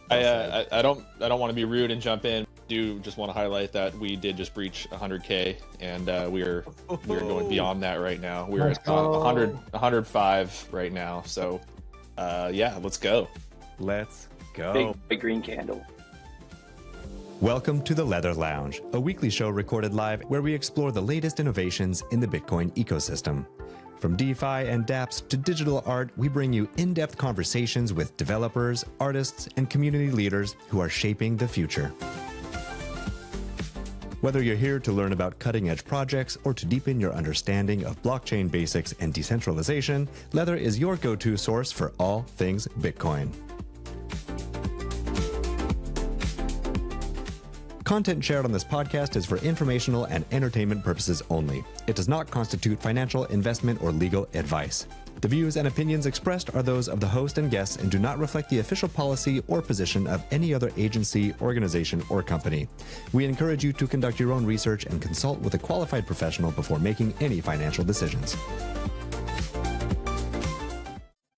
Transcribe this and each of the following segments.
I don't want to be rude and jump in. Do just want to highlight that we did just breach 100K, and we're going beyond that right now. We're Let's at go. 105 right now. So yeah, let's go. Let's go. Big green candle. Welcome to the Leather Lounge, a weekly show recorded live where we explore the latest innovations in the Bitcoin ecosystem. From DeFi and dApps to digital art, we bring you in-depth conversations with developers, artists, and community leaders who are shaping the future. Whether you're here to learn about cutting-edge projects or to deepen your understanding of blockchain basics and decentralization, Leather is your go-to source for all things Bitcoin. Content shared on this podcast is for informational and entertainment purposes only. It does not constitute financial, investment, or legal advice. The views and opinions expressed are those of the host and guests and do not reflect the official policy or position of any other agency, organization, or company. We encourage you to conduct your own research and consult with a qualified professional before making any financial decisions.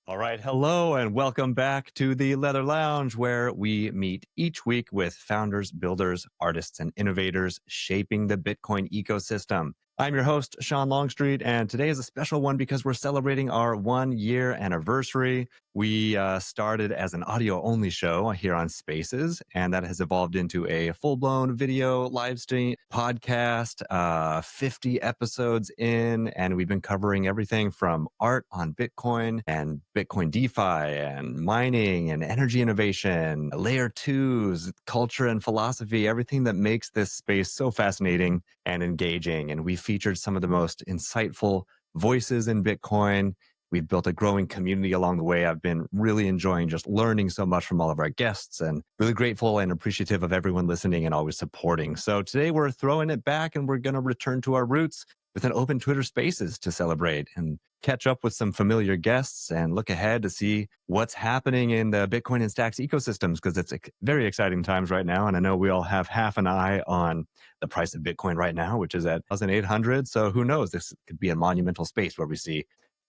All right, hello and welcome back to the Leather Lounge, where we meet each week with founders, builders, artists, and innovators shaping the Bitcoin ecosystem. I'm your host, Sean Longstreet, and today is a special one because we're celebrating our 1-year anniversary. We started as an audio-only show here on Spaces, and that has evolved into a full-blown video live stream podcast, 50 episodes in, and we've been covering everything from art on Bitcoin and Bitcoin DeFi and mining and energy innovation, layer twos, culture and philosophy, everything that makes this space so fascinating and engaging. And we featured some of the most insightful voices in Bitcoin. We've built a growing community along the way. I've been really enjoying just learning so much from all of our guests and really grateful and appreciative of everyone listening and always supporting. So today we're throwing it back and we're going to return to our roots with an open Twitter Spaces to celebrate and catch up with some familiar guests and look ahead to see what's happening in the Bitcoin and Stacks ecosystems, because it's very exciting times right now. And I know we all have half an eye on the price of Bitcoin right now, which is at 1,800. So who knows? This could be a monumental space where we see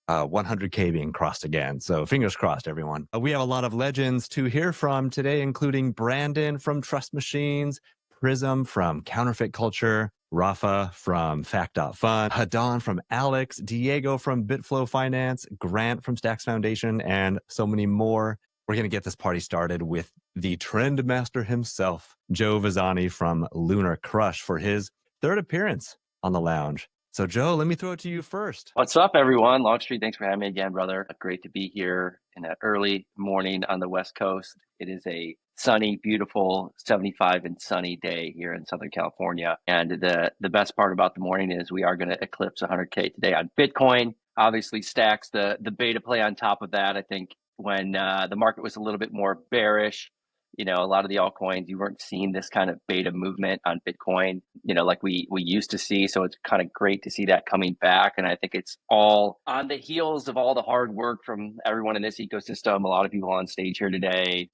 100K being crossed again. So fingers crossed, everyone. We have a lot of legends to hear from today, including Brandon from Trust Machines, Prism from Counterfeit Culture, Rapha from Fak.Fun, Hadan from Alex, Diego from Bitflow Finance, Grant from Stacks Foundation, and so many more. We're going to get this party started with the trend master himself, Joe Vazani from Lunar Crush, for his third appearance on the lounge. So Joe, let me throw it to you first. What's up, everyone? Longstreet, thanks for having me again, brother. Great to be here in an early morning on the West Coast. It is a sunny, beautiful 75 and sunny day here in Southern California. And the best part about the morning is we are going to eclipse 100K today on Bitcoin. Obviously, Stacks, the beta play on top of that. I think when the market was a little bit more bearish, a lot of the altcoins, you weren't seeing this kind of beta movement on Bitcoin, like we used to see. So it's kind of great to see that coming back. And I think it's all on the heels of all the hard work from everyone in this ecosystem. A lot of people on stage here today,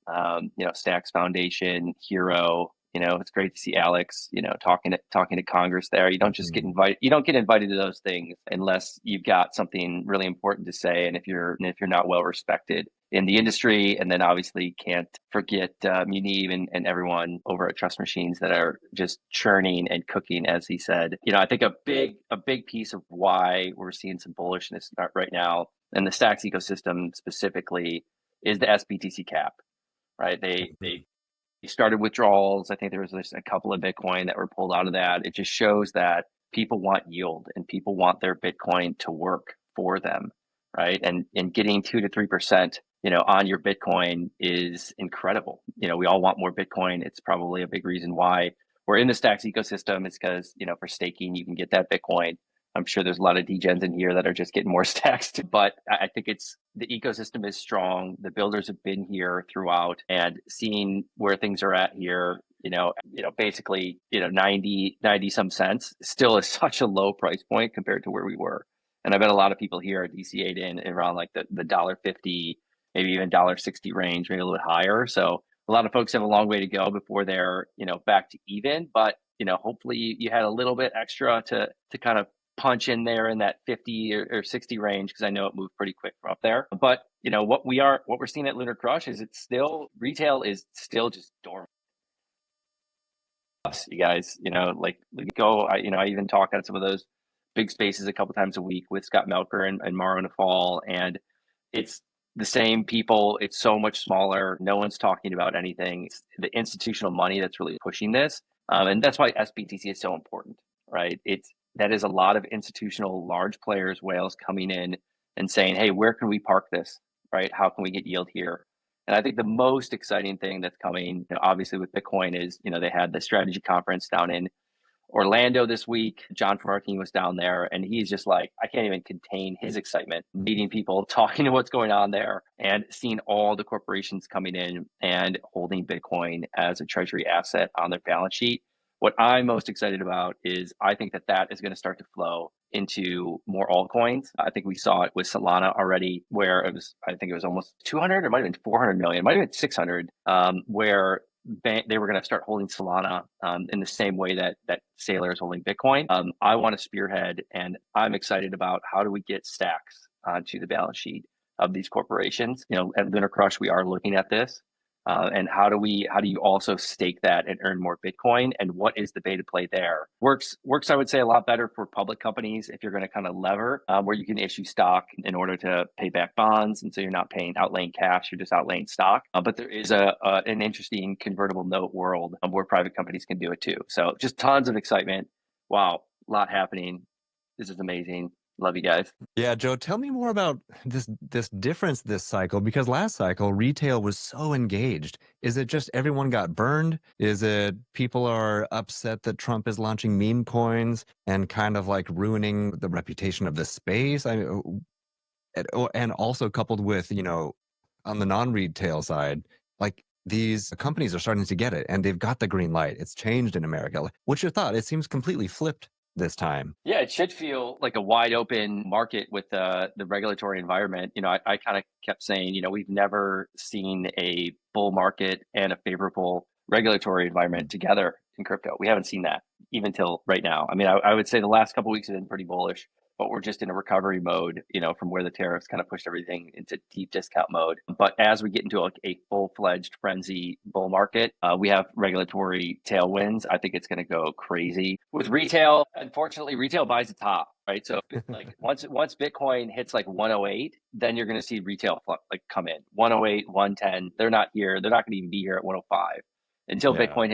Stacks Foundation, Hero. It's great to see Alex, talking to Congress there. You don't just get invited. You don't get invited to those things unless you've got something really important to say. And if you're not well respected in the industry, and then obviously can't forget Muniv and everyone over at Trust Machines that are just churning and cooking, as he said. I think a big piece of why we're seeing some bullishness right now in the Stacks ecosystem specifically is the SBTC cap, right? They started withdrawals. I think there was just a couple of Bitcoin that were pulled out of that. It just shows that people want yield and people want their Bitcoin to work for them, right? And getting 2 to 3%, on your Bitcoin is incredible. We all want more Bitcoin. It's probably a big reason why we're in the Stacks ecosystem. It's because, for staking, you can get that Bitcoin. I'm sure there's a lot of degens in here that are just getting more stacks too. But I think the ecosystem is strong. The builders have been here throughout, and seeing where things are at here, basically, 90 some cents still is such a low price point compared to where we were. And I bet a lot of people here are DCA'd in around like the $1.50, maybe even $1.60 range, maybe a little bit higher. So a lot of folks have a long way to go before they're, back to even. But, hopefully you had a little bit extra to kind of punch in there in that 50 or 60 range because I know it moved pretty quick from up there. But what we're seeing at Lunar Crush is retail is still just dormant. You guys, like go. I even talk at some of those big spaces a couple times a week with Scott Melker and Maro Nafal, and it's the same people. It's so much smaller. No one's talking about anything. It's the institutional money that's really pushing this, and that's why SBTC is so important, right? That is a lot of institutional large players, whales coming in and saying, "Hey, where can we park this? Right? How can we get yield here?" And I think the most exciting thing that's coming, obviously with Bitcoin, is they had the strategy conference down in Orlando this week. John from our team was down there, and he's just like, I can't even contain his excitement, meeting people, talking to what's going on there, and seeing all the corporations coming in and holding Bitcoin as a treasury asset on their balance sheet. What I'm most excited about is I think that is going to start to flow into more altcoins. I think we saw it with Solana already, where I think it was almost 200, or might have been 400 million, might have been 600, where they were going to start holding Solana in the same way that Sailor is holding Bitcoin. I want to spearhead, and I'm excited about how do we get stacks onto the balance sheet of these corporations. At Lunar Crush, we are looking at this. And how do you also stake that and earn more Bitcoin? And what is the beta play there? Works, I would say, a lot better for public companies if you're going to kind of lever, where you can issue stock in order to pay back bonds. And so you're not outlaying cash, you're just outlaying stock. But there is an interesting convertible note world where private companies can do it too. So just tons of excitement. Wow, a lot happening. This is amazing. Love you guys. Yeah, Joe, tell me more about this difference this cycle, because last cycle retail was so engaged. Is it just everyone got burned? Is it people are upset that Trump is launching meme coins and kind of like ruining the reputation of the space? And also coupled with, on the non-retail side, like these companies are starting to get it and they've got the green light. It's changed in America. What's your thought? It seems completely flipped this time. Yeah, it should feel like a wide open market with the regulatory environment. I kind of kept saying, we've never seen a bull market and a favorable regulatory environment together in crypto. We haven't seen that even till right now. I mean, I would say the last couple of weeks have been pretty bullish, but we're just in a recovery mode, from where the tariffs kind of pushed everything into deep discount mode. But as we get into a full-fledged frenzy bull market, we have regulatory tailwinds. I think it's going to go crazy. With retail, unfortunately, retail buys the top, right? So like once Bitcoin hits like 108, then you're going to see retail come in. 108, 110, they're not here. They're not going to even be here at 105. Until Bitcoin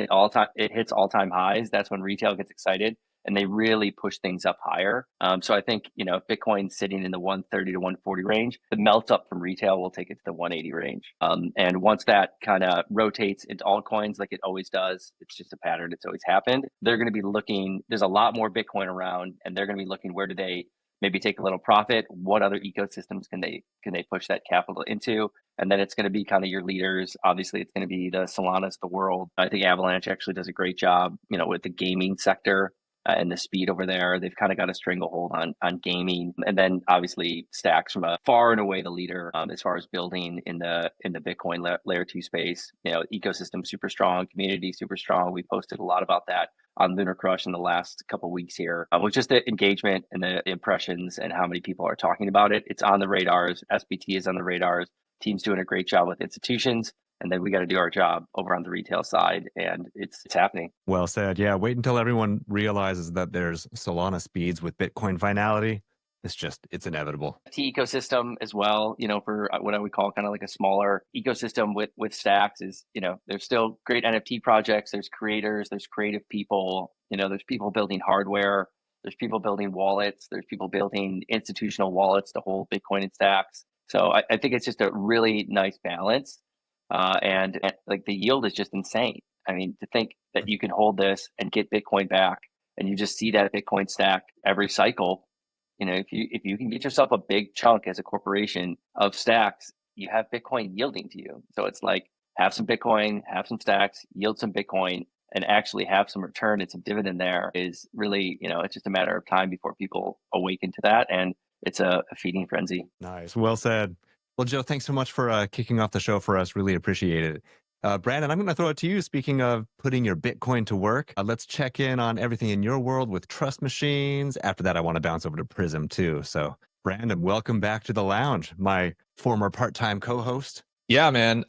hits all-time highs, that's when retail gets excited and they really push things up higher. So I think, if Bitcoin's sitting in the 130 to 140 range, the melt up from retail will take it to the 180 range. And once that kind of rotates into altcoins like it always does, it's just a pattern. It's always happened. They're going to be looking, there's a lot more Bitcoin around, and they're going to be looking, where do they maybe take a little profit? What other ecosystems can they push that capital into? And then it's going to be kind of your leaders. Obviously, it's going to be the Solanas of the world. I think Avalanche actually does a great job, with the gaming sector. And the speed over there, they've kind of got a stranglehold on gaming, and then obviously Stacks from a far and away the leader as far as building in the Bitcoin layer 2 space. Ecosystem super strong, community super strong. We posted a lot about that on Lunar Crush in the last couple of weeks here, with just the engagement and the impressions and how many people are talking about it. It's on the radars. SBT is on the radars. Team's doing a great job with institutions. And then we got to do our job over on the retail side, and it's happening. Well said. Yeah, wait until everyone realizes that there's Solana speeds with Bitcoin finality. It's inevitable. The ecosystem as well, for what I would call kind of like a smaller ecosystem with Stacks is, there's still great NFT projects. There's creators, there's creative people, there's people building hardware. There's people building wallets. There's people building institutional wallets to hold Bitcoin and Stacks. So I think it's just a really nice balance. And like the yield is just insane. I mean, to think that you can hold this and get Bitcoin back, and you just see that Bitcoin stack every cycle. If you can get yourself a big chunk as a corporation of stacks, you have Bitcoin yielding to you. So it's like, have some Bitcoin, have some stacks, yield some Bitcoin, and actually have some return and some dividend there is really, it's just a matter of time before people awaken to that. And it's a feeding frenzy. Nice. Well said. Well, Joe, thanks so much for kicking off the show for us. Really appreciate it. Brandon, I'm going to throw it to you. Speaking of putting your Bitcoin to work, let's check in on everything in your world with trust machines. After that, I want to bounce over to Prism too. So, Brandon, welcome back to the lounge, my former part-time co-host. Yeah, man.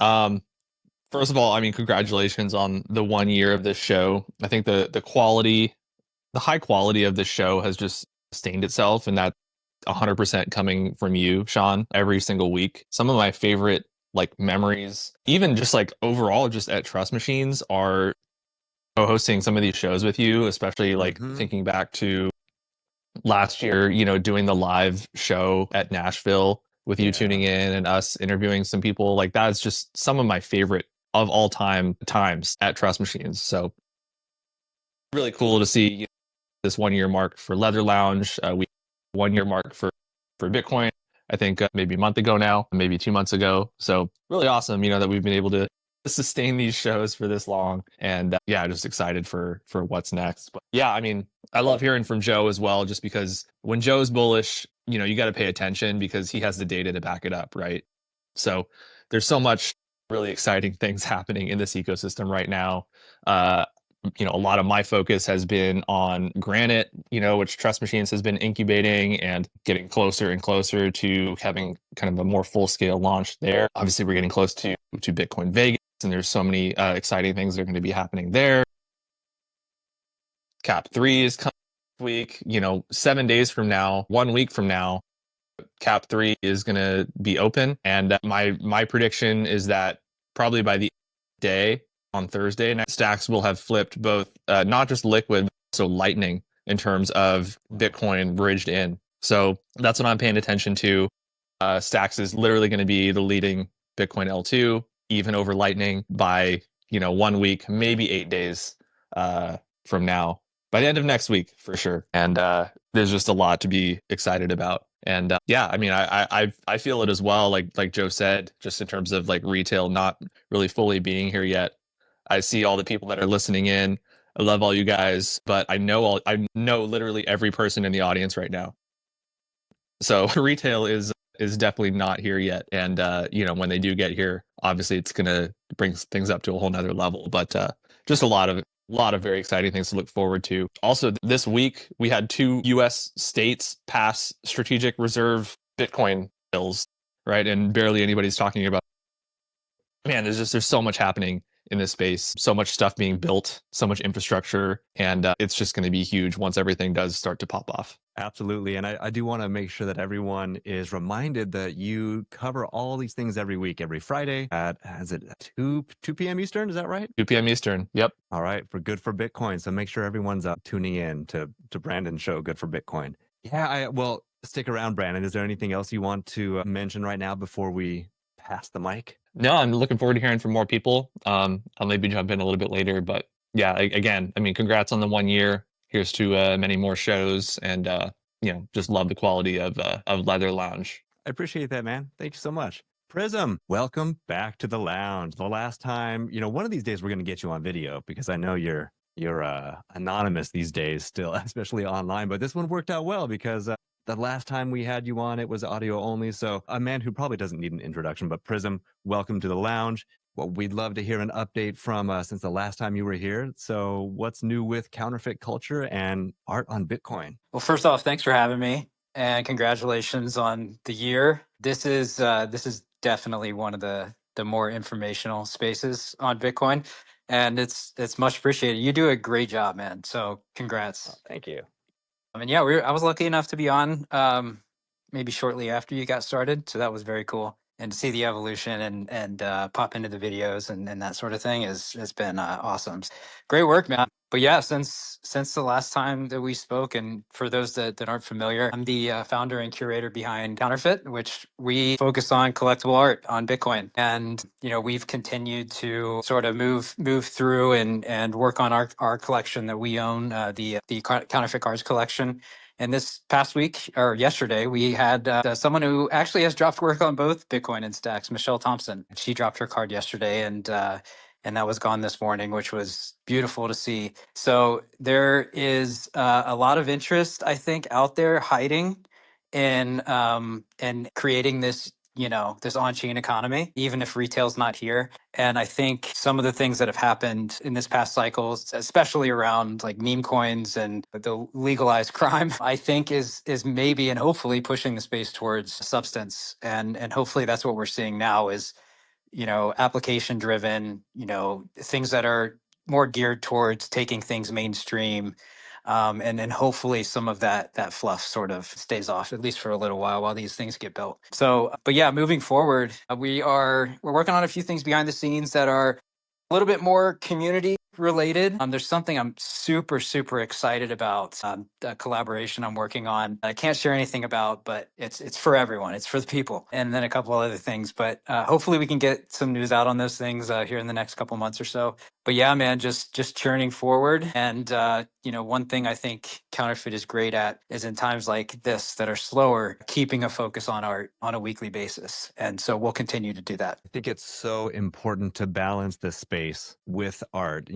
First of all, I mean, congratulations on the 1 year of this show. I think the quality, the high quality of this show has just sustained itself, and that's 100% coming from you, Sean, every single week. Some of my favorite like memories, even just like overall, just at Trust Machines, are co-hosting some of these shows with you, especially like thinking back to last year, doing the live show at Nashville with you tuning in and us interviewing some people. Like that's just some of my favorite of all time times at Trust Machines. So really cool to see this 1 year mark for Leather Lounge. We 1 year mark for Bitcoin. I think maybe a month ago now, maybe 2 months ago. So really awesome, that we've been able to sustain these shows for this long. And yeah, just excited for what's next. But yeah, I mean, I love hearing from Joe as well, just because when Joe's bullish, you got to pay attention because he has the data to back it up, right? So there's so much really exciting things happening in this ecosystem right now. A lot of my focus has been on Granite, which Trust Machines has been incubating and getting closer and closer to having kind of a more full scale launch there. Obviously, we're getting close to Bitcoin Vegas, and there's so many exciting things that are going to be happening there. Cap 3 is coming this week. 7 days from now, 1 week from now, Cap 3 is going to be open. And my prediction is that probably by the day on Thursday, Stacks will have flipped both not just liquid, but also Lightning in terms of Bitcoin bridged in. So that's what I'm paying attention to. Stacks is literally going to be the leading Bitcoin L2, even over Lightning by 1 week, maybe 8 days from now. By the end of next week, for sure. And there's just a lot to be excited about. And yeah, I mean, I feel it as well. Like Joe said, just in terms of like retail not really fully being here yet. I see all the people that are listening in. I love all you guys, but I know literally every person in the audience right now. So retail is definitely not here yet. And when they do get here, obviously it's gonna bring things up to a whole nother level. But just a lot of very exciting things to look forward to. Also, this week we had 2 U.S. states pass strategic reserve Bitcoin bills, right? And barely anybody's talking about. Man, there's so much happening in this space, so much stuff being built, so much infrastructure, and it's just going to be huge once everything does start to pop off. Absolutely. And I do want to make sure that everyone is reminded that you cover all these things every week, every Friday at, is it 2 p.m. Eastern? Is that right? 2 p.m. Eastern. Yep. All right. For Good for Bitcoin. So make sure everyone's tuning in to Brandon's show, Good for Bitcoin. Yeah. Well, stick around, Brandon. Is there anything else you want to mention right now before we pass the mic? No, I'm looking forward to hearing from more people. I'll maybe jump in a little bit later, but yeah, again, I mean, congrats on the 1 year. Here's to many more shows, and just love the quality of Leather Lounge. I appreciate that, man. Thank you so much. Prism, welcome back to the lounge. The last time, one of these days we're going to get you on video because I know you're anonymous these days still, especially online. But this one worked out well because the last time we had you on, it was audio only. So a man who probably doesn't need an introduction, but Prism, welcome to the lounge. Well, we'd love to hear an update from since the last time you were here. So what's new with counterfeit culture and art on Bitcoin? Well, first off, thanks for having me and congratulations on the year. This is definitely one of the more informational spaces on Bitcoin, and it's much appreciated. You do a great job, man. So congrats. Oh, thank you. I mean, yeah, I was lucky enough to be on maybe shortly after you got started, so that was very cool. And to see the evolution and pop into the videos and that sort of thing has been awesome. Great work, man. But yeah, since the last time that we spoke, and for those that aren't familiar, I'm the founder and curator behind Counterfeit, which we focus on collectible art on Bitcoin. And we've continued to sort of move through and work on our collection that we own, the Counterfeit Cards collection. And this past week, or yesterday, we had someone who actually has dropped work on both Bitcoin and Stacks, Michelle Thompson. She dropped her card yesterday, and that was gone this morning, which was beautiful to see. So there is a lot of interest, I think, out there hiding in creating this this on-chain economy, even if retail's not here. And I think some of the things that have happened in this past cycle, especially around like meme coins and the legalized crime, I think is maybe and hopefully pushing the space towards substance. And hopefully that's what we're seeing now is, application driven, things that are more geared towards taking things mainstream. And then hopefully some of that fluff sort of stays off, at least for a little while these things get built. So, but yeah, moving forward, we're working on a few things behind the scenes that are a little bit more community related. There's something I'm super, super excited about, a collaboration I'm working on. I can't share anything about, but it's for everyone. It's for the people. And then a couple other things. But hopefully we can get some news out on those things here in the next couple months or so. But yeah, man, just churning forward. And, one thing I think Counterfeit is great at is in times like this that are slower, keeping a focus on art on a weekly basis. And so we'll continue to do that. I think it's so important to balance this space with art.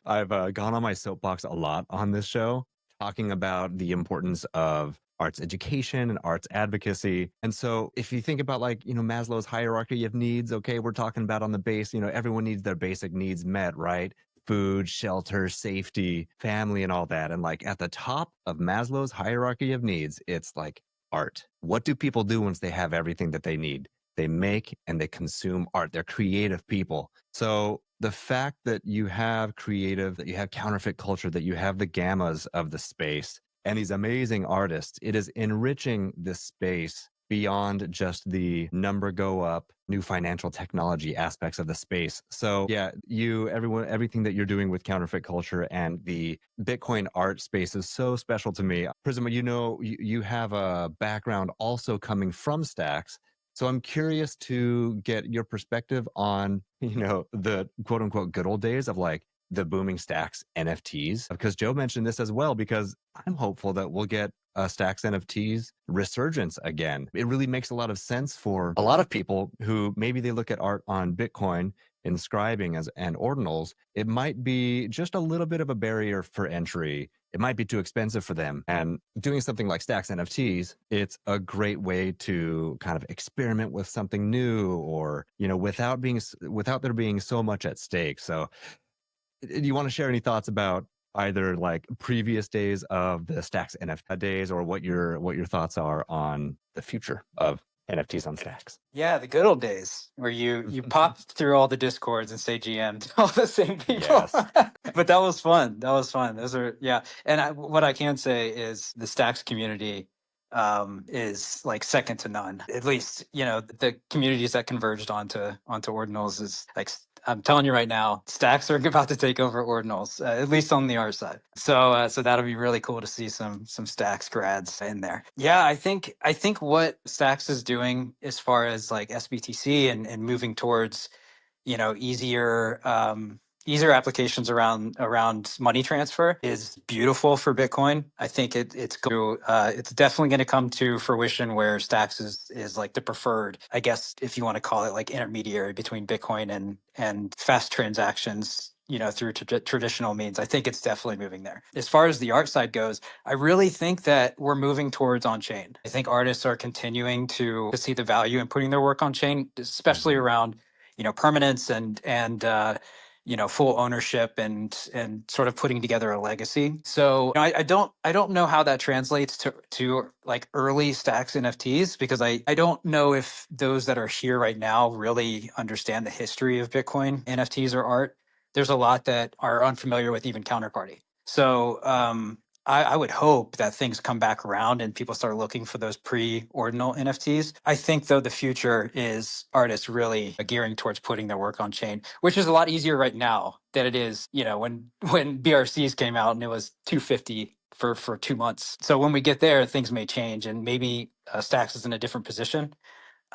I've gone on my soapbox a lot on this show, talking about the importance of arts education and arts advocacy. And so if you think about Maslow's hierarchy of needs, okay, we're talking about on the base, everyone needs their basic needs met, right? Food, shelter, safety, family, and all that. And at the top of Maslow's hierarchy of needs, it's like art. What do people do once they have everything that they need? They make and they consume art. They're creative people. So the fact that you have creative, that you have counterfeit culture, that you have the gammas of the space and these amazing artists, it is enriching this space beyond just the number go up, new financial technology aspects of the space. So yeah, everything that you're doing with counterfeit culture and the Bitcoin art space is so special to me. Prism, you have a background also coming from Stacks. So I'm curious to get your perspective on, the quote unquote good old days of the booming Stacks NFTs, because Joe mentioned this as well, because I'm hopeful that we'll get a Stacks NFTs resurgence again. It really makes a lot of sense for a lot of people who maybe they look at art on Bitcoin, inscribing and ordinals. It might be just a little bit of a barrier for entry. It might be too expensive for them. And doing something like Stacks NFTs, it's a great way to kind of experiment with something new, or, without there being so much at stake. So do you want to share any thoughts about either previous days of the Stacks NFT days, or what your thoughts are on the future of NFTs on Stacks? Yeah, the good old days where you pop through all the discords and say GM to all the same people. Yes. But that was fun. Those are, yeah. And what I can say is the Stacks community is second to none. At least, the communities that converged onto ordinals is I'm telling you right now, Stacks are about to take over ordinals, at least on the art side. So that'll be really cool to see some Stacks grads in there. Yeah, I think what Stacks is doing as far as SBTC and moving towards, easier applications around money transfer is beautiful for Bitcoin. I think it's definitely going to come to fruition where Stacks is the preferred, I guess, if you want to call it intermediary between Bitcoin and fast transactions, through traditional means. I think it's definitely moving there. As far as the art side goes, I really think that we're moving towards on-chain. I think artists are continuing to see the value in putting their work on-chain, especially around, permanence and full ownership and sort of putting together a legacy. So I don't know how that translates to early Stacks NFTs, because I don't know if those that are here right now really understand the history of Bitcoin NFTs or art. There's a lot that are unfamiliar with even Counterparty. So I would hope that things come back around and people start looking for those pre-ordinal NFTs. I think, though, the future is artists really gearing towards putting their work on chain, which is a lot easier right now than it is, when BRCs came out and it was $250 for 2 months. So when we get there, things may change, and maybe Stacks is in a different position,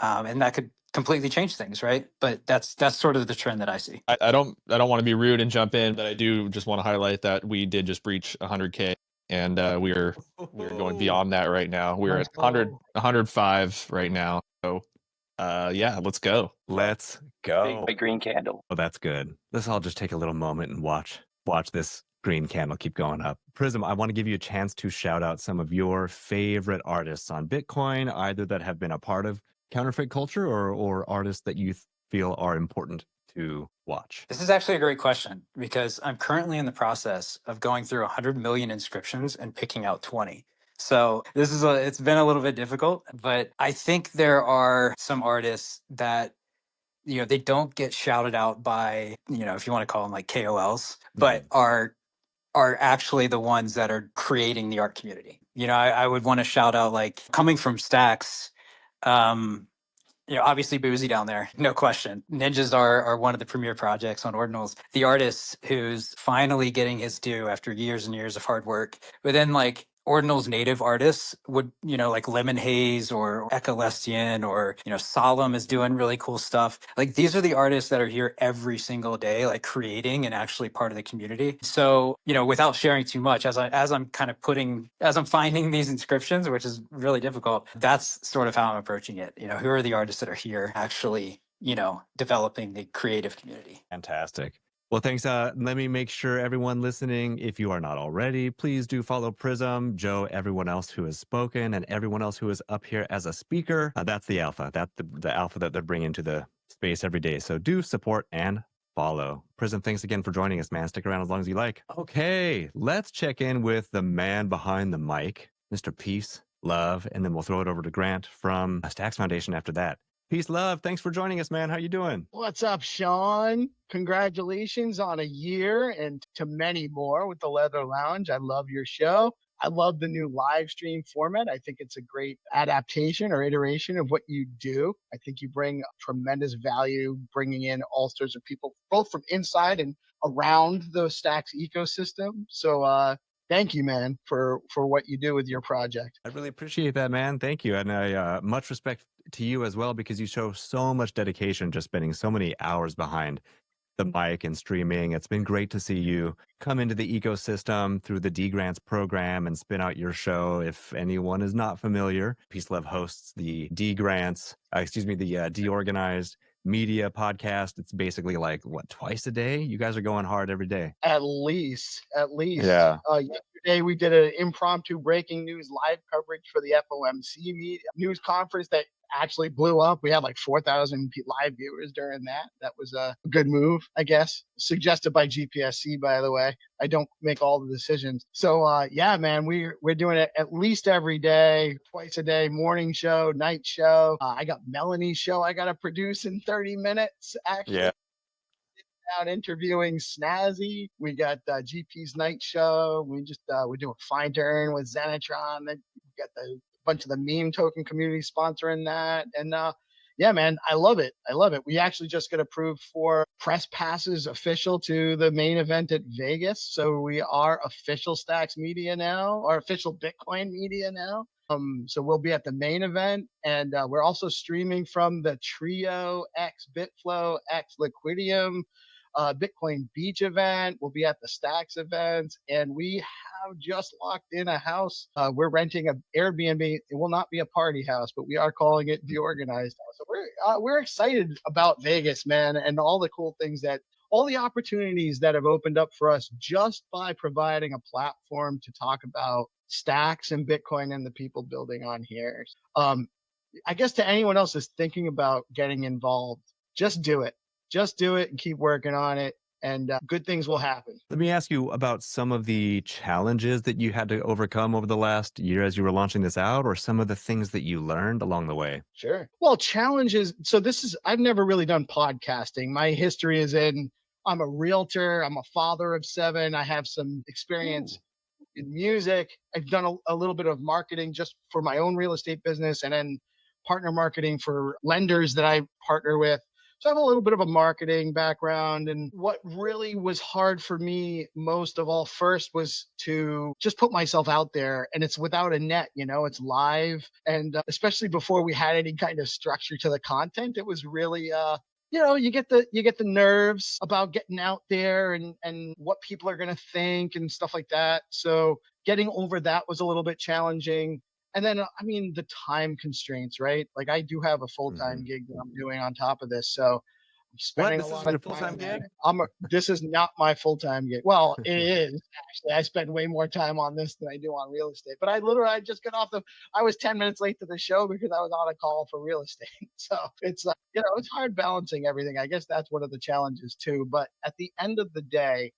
and that could completely change things, right? But that's sort of the trend that I see. I don't want to be rude and jump in, but I do just want to highlight that we did just breach 100K, and we're going beyond that right now. We're at 105 right now. So yeah, let's go. Let's go. Big green candle. Oh, that's good. Let's all just take a little moment and watch this green candle keep going up. Prism, I want to give you a chance to shout out some of your favorite artists on Bitcoin, either that have been a part of counterfeit culture or artists that you feel are important to watch? This is actually a great question because I'm currently in the process of going through 100 million inscriptions and picking out 20. So it's been a little bit difficult, but I think there are some artists that, they don't get shouted out by, if you want to call them like KOLs, but are actually the ones that are creating the art community. I would want to shout out, like, coming from Stacks, obviously Boozy down there, no question. Ninjas are one of the premier projects on Ordinals. The artist who's finally getting his due after years and years of hard work. But then, like, Ordinals native artists would, like Lemon Haze or Ekalestian or, Solemn is doing really cool stuff. Like, these are the artists that are here every single day, like creating and actually part of the community. So, without sharing too much, as I'm finding these inscriptions, which is really difficult, that's sort of how I'm approaching it. Who are the artists that are here actually, developing the creative community? Fantastic. Well, thanks. Let me make sure everyone listening, if you are not already, please do follow Prism, Joe, everyone else who has spoken, and everyone else who is up here as a speaker. That's the alpha. That's the alpha that they're bringing to the space every day. So do support and follow. Prism, thanks again for joining us, man. Stick around as long as you like. Okay, let's check in with the man behind the mic, Mr. Peace, Love, and then we'll throw it over to Grant from Stacks Foundation after that. Peace, Love, thanks for joining us, man. How you doing? What's up, Sean? Congratulations on a year and to many more with the Leather Lounge. I love your show. I love the new live stream format. I think it's a great adaptation or iteration of what you do. I think you bring tremendous value, bringing in all sorts of people, both from inside and around the Stacks ecosystem. So, thank you, man, for what you do with your project. I really appreciate that, man. Thank you. And I much respect to you as well, because you show so much dedication, just spending so many hours behind the mic and streaming. It's been great to see you come into the ecosystem through the D Grants program and spin out your show. If anyone is not familiar, Peace Love hosts the the DeOrganized media podcast. It's basically like, what, twice a day? You guys are going hard every day. At least. Yeah. Yesterday we did an impromptu breaking news live coverage for the FOMC news conference that actually blew up. We had like 4,000 live viewers during that. That was a good move, I guess. Suggested by GPSC, by the way. I don't make all the decisions. So yeah, man, we're doing it at least every day, twice a day, morning show, night show. I got Melanie's show I got to produce in 30 minutes, actually. Yeah. Out interviewing Snazzy. We got GP's night show. We're doing Fine Turn with Zenitron. Then we got the bunch of the meme token community sponsoring that. And yeah, man, I love it. We actually just got approved for press passes official to the main event at Vegas. So we are official Stacks Media now, or official Bitcoin Media now. So we'll be at the main event, and we're also streaming from the Trio X Bitflow X Liquidium Bitcoin Beach event. We'll be at the Stacks events, and we have just locked in a house. We're renting an Airbnb. It will not be a party house, but we are calling it DeOrganized house. So we're excited about Vegas, man, and all the cool things all the opportunities that have opened up for us just by providing a platform to talk about Stacks and Bitcoin and the people building on here. I guess to anyone else that's thinking about getting involved, just do it. Just do it and keep working on it, and good things will happen. Let me ask you about some of the challenges that you had to overcome over the last year as you were launching this out, or some of the things that you learned along the way. Sure. Well, challenges. So I've never really done podcasting. My history is I'm a realtor. I'm a father of 7. I have some experience in music. I've done a little bit of marketing just for my own real estate business, and then partner marketing for lenders that I partner with. So I have a little bit of a marketing background. And what really was hard for me most of all first was to just put myself out there. And it's without a net, it's live. And especially before we had any kind of structure to the content, it was really you get the nerves about getting out there and what people are going to think and stuff like that. So getting over that was a little bit challenging. And then, the time constraints, right? Like, I do have a full-time gig that I'm doing on top of this. So spending This a lot isn't a of time full-time on gig? it. This is not my full-time gig. Well, it is actually. I spend way more time on this than I do on real estate. But I just got I was 10 minutes late to the show because I was on a call for real estate. So it's it's hard balancing everything. I guess that's one of the challenges too. But at the end of the day,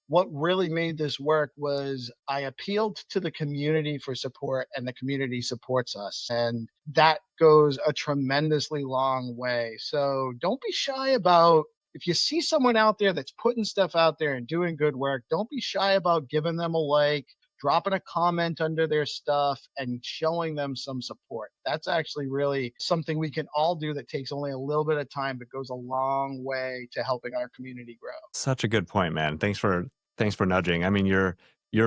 what really made this work was I appealed to the community for support, and the community supports us. And that goes a tremendously long way. So don't be shy about, if you see someone out there that's putting stuff out there and doing good work, don't be shy about giving them a like, dropping a comment under their stuff, and showing them some support. That's actually really something we can all do that takes only a little bit of time, but goes a long way to helping our community grow. Such a good point, man. Thanks for nudging. I mean, you're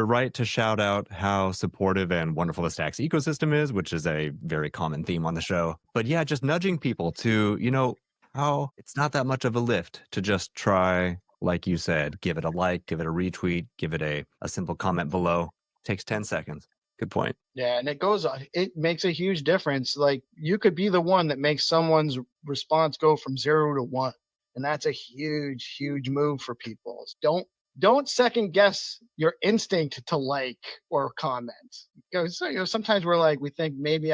right to shout out how supportive and wonderful the Stacks ecosystem is, which is a very common theme on the show. But yeah, just nudging people to, how it's not that much of a lift to just try, like you said, give it a like, give it a retweet, give it a simple comment below. Takes 10 seconds. Good point. Yeah, and it makes a huge difference. Like, you could be the one that makes someone's response go from 0 to 1. And that's a huge, huge move for people. Don't second guess your instinct to like or comment. Because sometimes we think maybe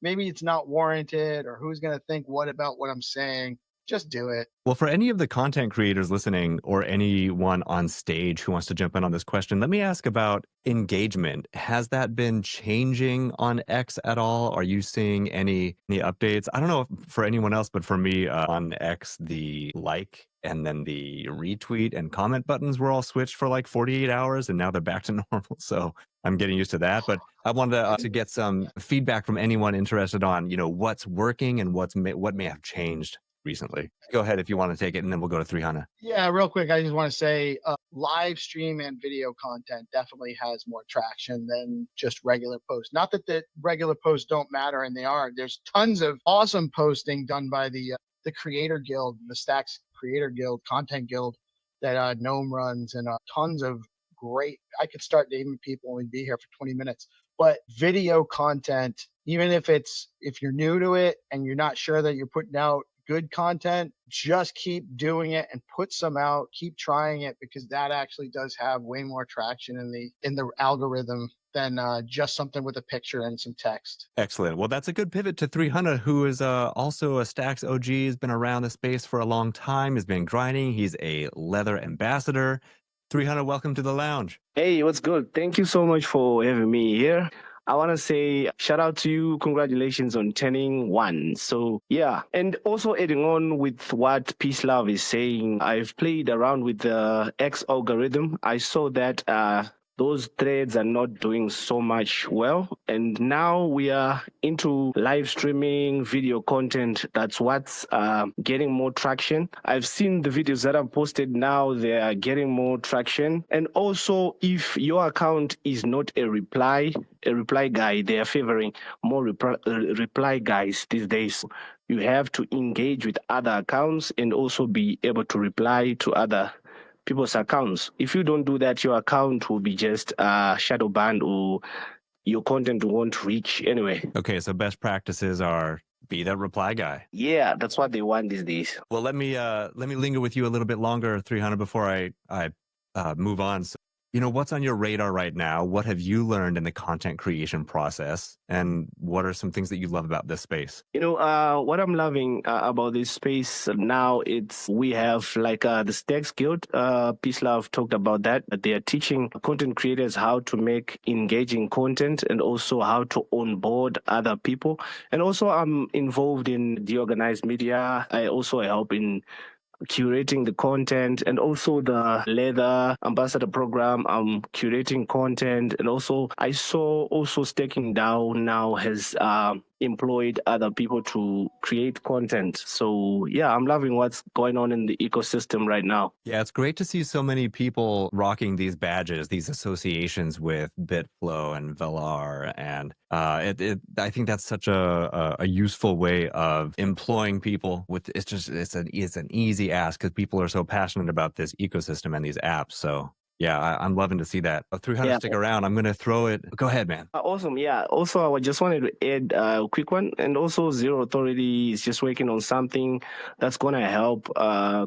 it's not warranted, or who's going to think what about what I'm saying. Just do it. Well, for any of the content creators listening or anyone on stage who wants to jump in on this question, let me ask about engagement. Has that been changing on X at all? Are you seeing any updates? I don't know if for anyone else, but for me on X, the like and then the retweet and comment buttons were all switched for like 48 hours, and now they're back to normal. So I'm getting used to that. But I wanted to get some feedback from anyone interested on, what's working and what may have changed recently. Go ahead if you want to take it, and then we'll go to 300. Yeah, real quick, I just want to say live stream and video content definitely has more traction than just regular posts. Not that the regular posts don't matter, and they are. There's tons of awesome posting done by the Creator Guild, the Stacks Creator Guild, Content Guild that Gnome runs, and tons of great. I could start naming people and we'd be here for 20 minutes. But video content, even if you're new to it and you're not sure that you're putting out good content, just keep doing it and put some out. Keep trying it, because that actually does have way more traction in the algorithm than just something with a picture and some text. Excellent. Well, that's a good pivot to 300, who is also a Stacks OG, has been around the space for a long time, has been grinding. He's a leather ambassador. 300, welcome to the lounge. Hey, what's good? Thank you so much for having me here. I want to say shout out to you. Congratulations on turning 1. So yeah, and also adding on with what Peace Love is saying, I've played around with the X algorithm. I saw that those threads are not doing so much well. And now we are into live streaming, video content. That's what's getting more traction. I've seen the videos that I've posted now, they are getting more traction. And also, if your account is not a reply guy, they are favoring more reply guys these days. You have to engage with other accounts and also be able to reply to other people's accounts. If you don't do that, your account will be just shadow banned, or your content won't reach anyway. Okay, so best practices are be that reply guy. Yeah, that's what they want these days. Well, let me linger with you a little bit longer, 300, before I move on. So, what's on your radar right now? What have you learned in the content creation process? And what are some things that you love about this space? What I'm loving about this space now, we have like the Stacks Guild. Peace Love talked about that. They are teaching content creators how to make engaging content and also how to onboard other people. And also I'm involved in DeOrganized media. I also help in curating the content, and also the leather ambassador program. I'm curating content, and also I saw also Staking Down now has employed other people to create content. So yeah, I'm loving what's going on in the ecosystem right now. Yeah, it's great to see so many people rocking these badges, these associations with Bitflow and Velar, and I think that's such a useful way of employing people. It's an easy ask because people are so passionate about this ecosystem and these apps. So Yeah, I'm loving to see that. 300, Yeah. stick around. I'm going to throw it. Go ahead, man. Awesome. Yeah. Also, I just wanted to add a quick one. And also, Zero Authority is just working on something that's going to help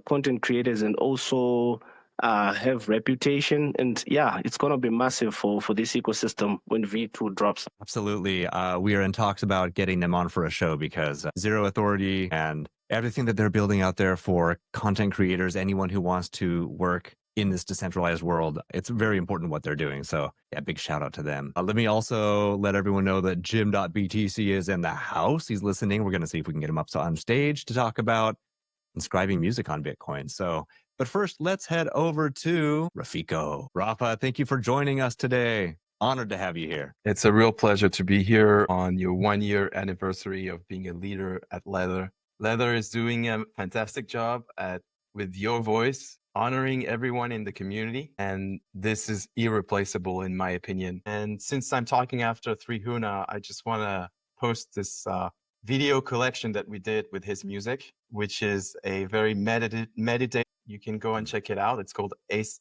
content creators and also have reputation. And yeah, it's going to be massive for this ecosystem when V2 drops. Absolutely. We are in talks about getting them on for a show because Zero Authority and everything that they're building out there for content creators, anyone who wants to work in this decentralized world, it's very important what they're doing. So yeah, big shout out to them. Let me also let everyone know that Jim.btc is in the house. He's listening. We're going to see if we can get him up on stage to talk about inscribing music on Bitcoin. So, but first, let's head over to Rafiko. Rapha, thank you for joining us today. Honored to have you here. It's a real pleasure to be here on your 1-year anniversary of being a leader at Leather. Leather is doing a fantastic job with your voice, honoring everyone in the community. And this is irreplaceable in my opinion. And since I'm talking after 3Huna, I just want to post this video collection that we did with his music, which is a very meditative. You can go and check it out. It's called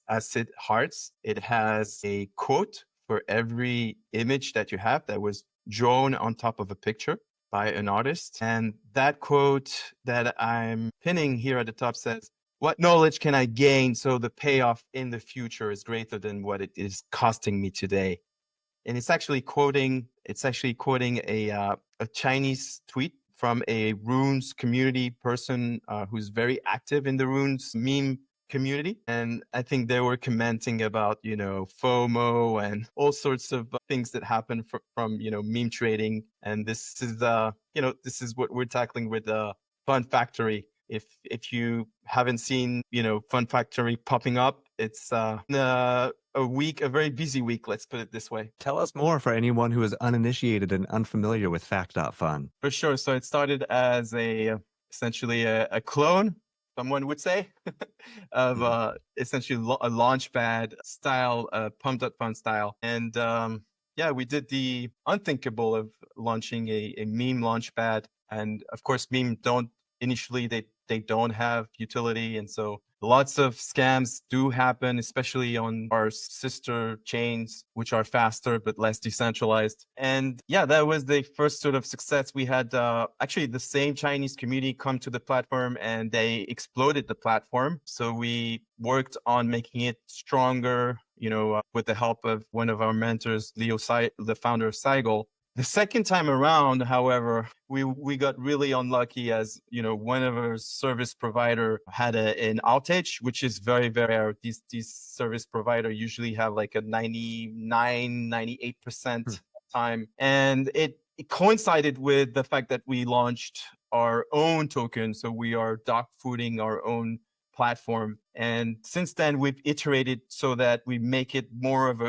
Acid Hearts. It has a quote for every image that you have that was drawn on top of a picture by an artist. And that quote that I'm pinning here at the top says, "What knowledge can I gain so the payoff in the future is greater than what it is costing me today?" And it's actually quoting a Chinese tweet from a Runes community person who's very active in the Runes meme community. And I think they were commenting about, FOMO and all sorts of things that happen from meme trading. And this is, this is what we're tackling with Fun Factory. If you haven't seen, Fun Factory popping up, it's a very busy week, let's put it this way. Tell us more for anyone who is uninitiated and unfamiliar with Fak.Fun. For sure. So it started as essentially a clone, someone would say, of essentially a Launchpad style, Pump.Fun style. And we did the unthinkable of launching a meme Launchpad. And of course, meme initially they don't have utility. And so lots of scams do happen, especially on our sister chains, which are faster but less decentralized. And yeah, that was the first sort of success. We had actually the same Chinese community come to the platform and they exploded the platform. So we worked on making it stronger, with the help of one of our mentors, Leo, the founder of Seigel. The second time around, however, we got really unlucky as, one of our service provider had an outage, which is very, very rare. These service provider usually have like a 98% time. And it coincided with the fact that we launched our own token. So we are dog fooding our own platform. And since then, we've iterated so that we make it more of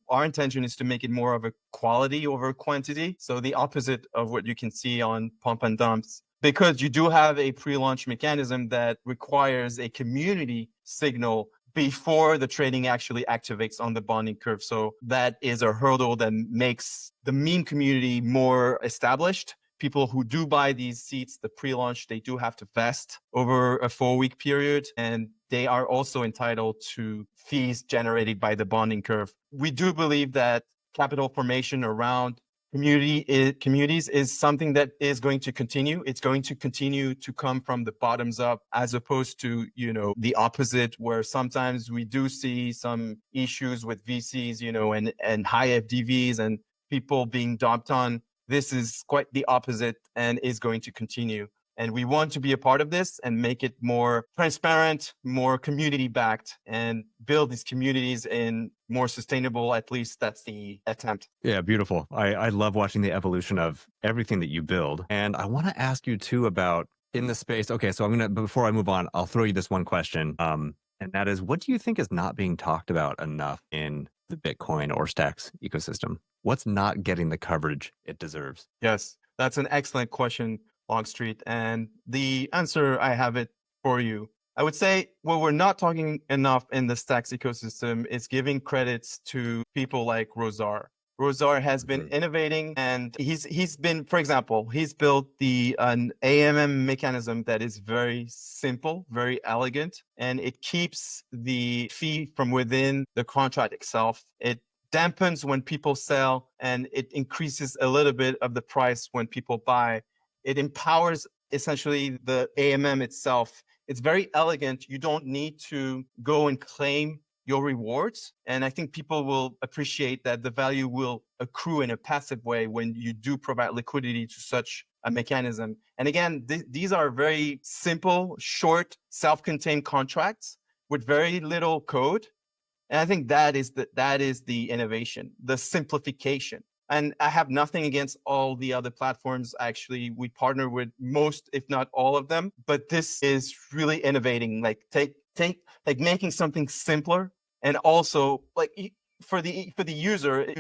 our intention is to make it more of a quality over quantity. So the opposite of what you can see on pump and dumps, because you do have a pre-launch mechanism that requires a community signal before the trading actually activates on the bonding curve. So that is a hurdle that makes the meme community more established. People who do buy these seats, the pre-launch, they do have to vest over a 4-week period, and they are also entitled to fees generated by the bonding curve. We do believe that capital formation around communities is something that is going to continue. It's going to continue to come from the bottoms up, as opposed to, the opposite, where sometimes we do see some issues with VCs, and high FDVs and people being dumped on. This is quite the opposite and is going to continue. And we want to be a part of this and make it more transparent, more community backed, and build these communities in more sustainable. At least that's the attempt. Yeah, beautiful. I love watching the evolution of everything that you build. And I want to ask you too about in the space. Okay, so before I move on, I'll throw you this one question. And that is, what do you think is not being talked about enough in the Bitcoin or Stacks ecosystem? What's not getting the coverage it deserves? Yes, that's an excellent question, Longstreet. And the answer, I have it for you. I would say what we're not talking enough in the Stacks ecosystem is giving credits to people like Rozar. Rozar has been innovating, and he's been, for example, he's built an AMM mechanism that is very simple, very elegant, and it keeps the fee from within the contract itself. It dampens when people sell, and it increases a little bit of the price when people buy. It empowers essentially the AMM itself. It's very elegant. You don't need to go and claim your rewards. And I think people will appreciate that the value will accrue in a passive way when you do provide liquidity to such a mechanism. And again, these are very simple, short, self-contained contracts with very little code. And I think that is the innovation, the simplification. And I have nothing against all the other platforms. Actually, we partner with most, if not all of them. But this is really innovating, like making something simpler, and also like for the user,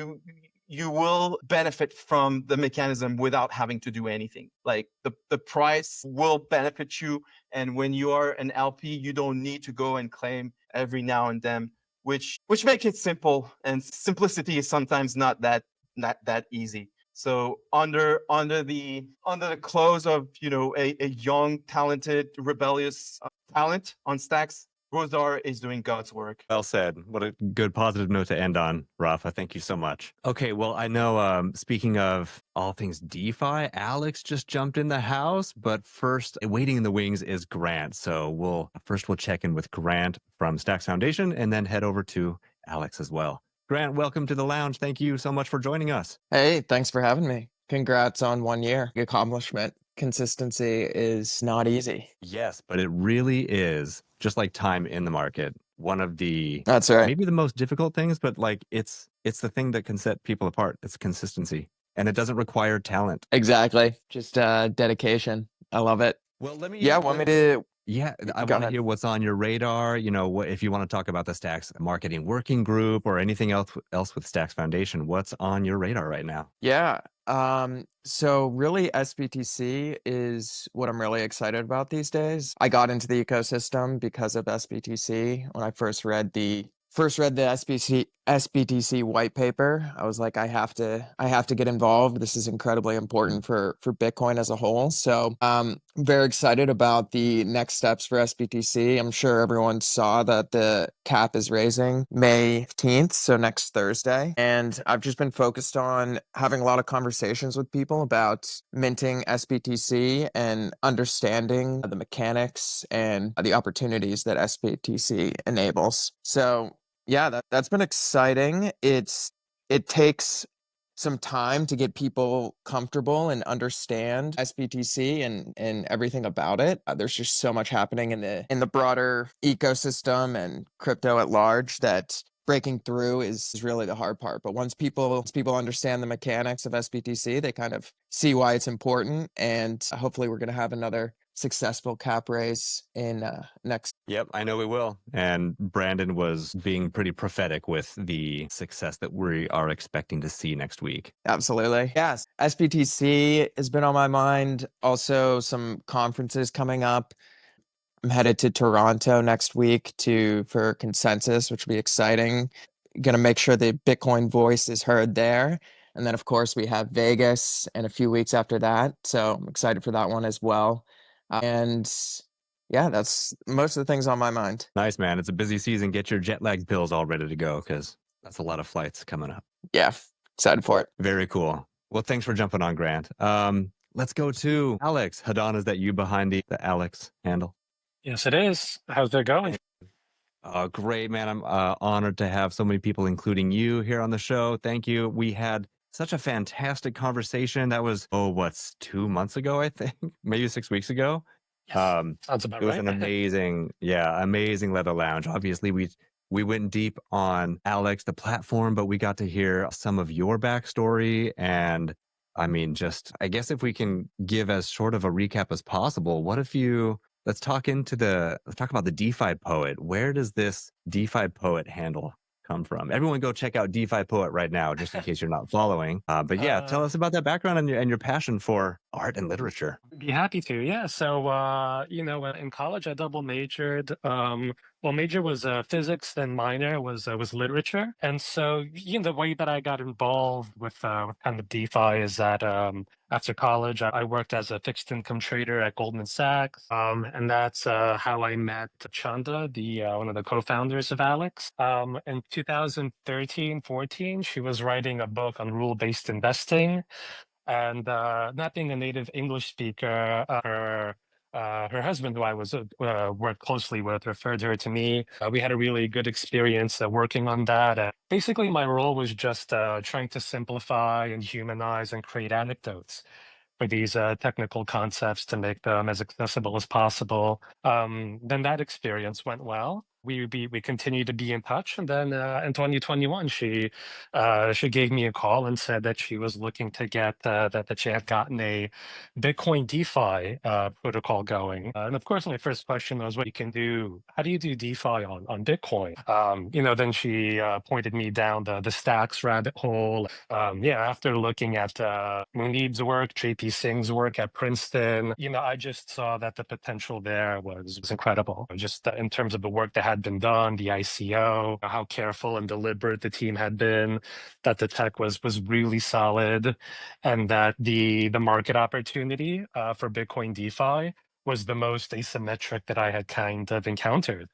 you will benefit from the mechanism without having to do anything. Like the price will benefit you, and when you are an LP, you don't need to go and claim every now and then, which makes it simple. And simplicity is sometimes not that easy. So under the close of a young, talented, rebellious talent on Stacks, Rozar is doing God's work. Well said. What a good positive note to end on, Rapha. Thank you so much. Okay, well, I know speaking of all things DeFi, Alex just jumped in the house, but first, waiting in the wings is Grant. So we'll check in with Grant from Stacks Foundation and then head over to Alex as well. Grant, welcome to the lounge. Thank you so much for joining us. Hey, thanks for having me. Congrats on 1 year. Accomplishment. Consistency is not easy. Yes, but it really is, just like time in the market, one of the That's right. maybe the most difficult things, but like it's the thing that can set people apart. It's consistency, and it doesn't require talent. Exactly. Just dedication. I love it. Well, let me. Yeah, want me to? Yeah, I Go want to ahead. hear what's on your radar. If you want to talk about the Stacks Marketing Working Group or anything else with Stacks Foundation, what's on your radar right now? Yeah. So really SBTC is what I'm really excited about these days. I got into the ecosystem because of SBTC. When I first read the SBTC white paper, I was like, I have to get involved. This is incredibly important for Bitcoin as a whole. So I'm very excited about the next steps for SBTC. I'm sure everyone saw that the cap is raising May 15th, so next Thursday. And I've just been focused on having a lot of conversations with people about minting SBTC and understanding the mechanics and the opportunities that SBTC enables. So yeah, that's been exciting. It takes some time to get people comfortable and understand SBTC and everything about it. There's just so much happening in the broader ecosystem and crypto at large that breaking through is really the hard part. But once people understand the mechanics of SBTC, they kind of see why it's important. And hopefully we're going to have another successful cap raise in next. Yep, I know we will. And Brandon was being pretty prophetic with the success that we are expecting to see next week. Absolutely. Yes. SBTC has been on my mind. Also some conferences coming up. I'm headed to Toronto next week for Consensus, which will be exciting. Going to make sure the Bitcoin voice is heard there. And then, of course, we have Vegas in a few weeks after that. So I'm excited for that one as well. And yeah, that's most of the things on my mind. Nice, man. It's a busy season. Get your jet lag pills all ready to go because that's a lot of flights coming up. Yeah, excited for it. Very cool. Well, thanks for jumping on, Grant. Let's go to Alex. Hadan, is that you behind the Alex handle? Yes, it is. How's it going? Great, man. I'm honored to have so many people, including you, here on the show. Thank you. We had such a fantastic conversation. That was, 2 months ago, I think, maybe 6 weeks ago. Sounds about It was right. an amazing Leather Lounge. Obviously, we went deep on Alex, the platform, but we got to hear some of your backstory. And I mean, I guess if we can give as short of a recap as possible, let's talk about the DeFi Poet. Where does this DeFi Poet handle come from? Everyone go check out DeFi Poet right now, just in case you're not following. But yeah, tell us about that background and your passion for art and literature? Be happy to. Yeah. So, in college, I double majored. Well, major was physics, then minor was literature. And so, the way that I got involved with kind of DeFi is that after college, I worked as a fixed income trader at Goldman Sachs, and that's how I met Chanda, the one of the co-founders of Alex. In 2013, 14, she was writing a book on rule-based investing. And not being a native English speaker, her husband, who I was worked closely with, referred her to me. We had a really good experience working on that. Basically, my role was just trying to simplify and humanize and create anecdotes for these technical concepts to make them as accessible as possible. Then that experience went well. We continued to be in touch, and then in 2021, she gave me a call and said that she was looking to get that she had gotten a Bitcoin DeFi protocol going. And of course, my first question was, "What you can do? How do you do DeFi on Bitcoin?" Then she pointed me down the stacks rabbit hole. After looking at Munib's work, JP Singh's work at Princeton, I just saw that the potential there was incredible. Just in terms of the work that had been done, the ICO, how careful and deliberate the team had been, that the tech was really solid, and that the market opportunity for Bitcoin DeFi was the most asymmetric that I had kind of encountered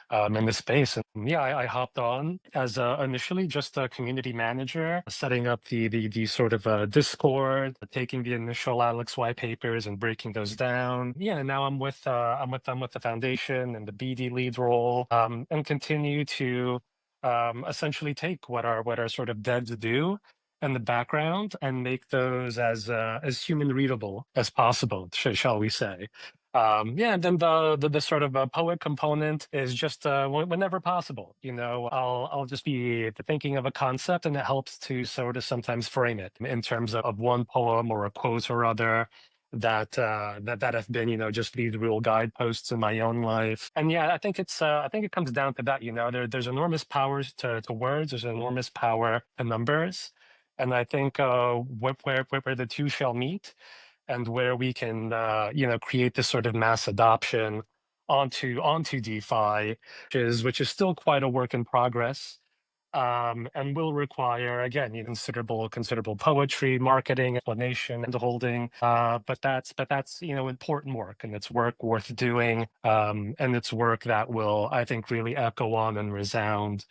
in the space. And yeah, I hopped on as initially just a community manager, setting up the sort of Discord, taking the initial Alex white papers and breaking those down. Yeah, and now I'm with the foundation and the BD lead role, and continue to essentially take what our sort of devs do in the background and make those as human readable as possible, shall we say. And then the sort of poet component is just whenever possible. I'll just be thinking of a concept, and it helps to sort of sometimes frame it in terms of one poem or a quote or other that have been just these real guideposts in my own life. And yeah, I think it comes down to that. There's enormous powers to words. There's enormous power to numbers, and I think where the two shall meet, and where we can create this sort of mass adoption onto DeFi, which is still quite a work in progress, and will require, again, considerable poetry, marketing, explanation, and holding. But that's important work, and it's work worth doing, and it's work that will, I think, really echo on and resound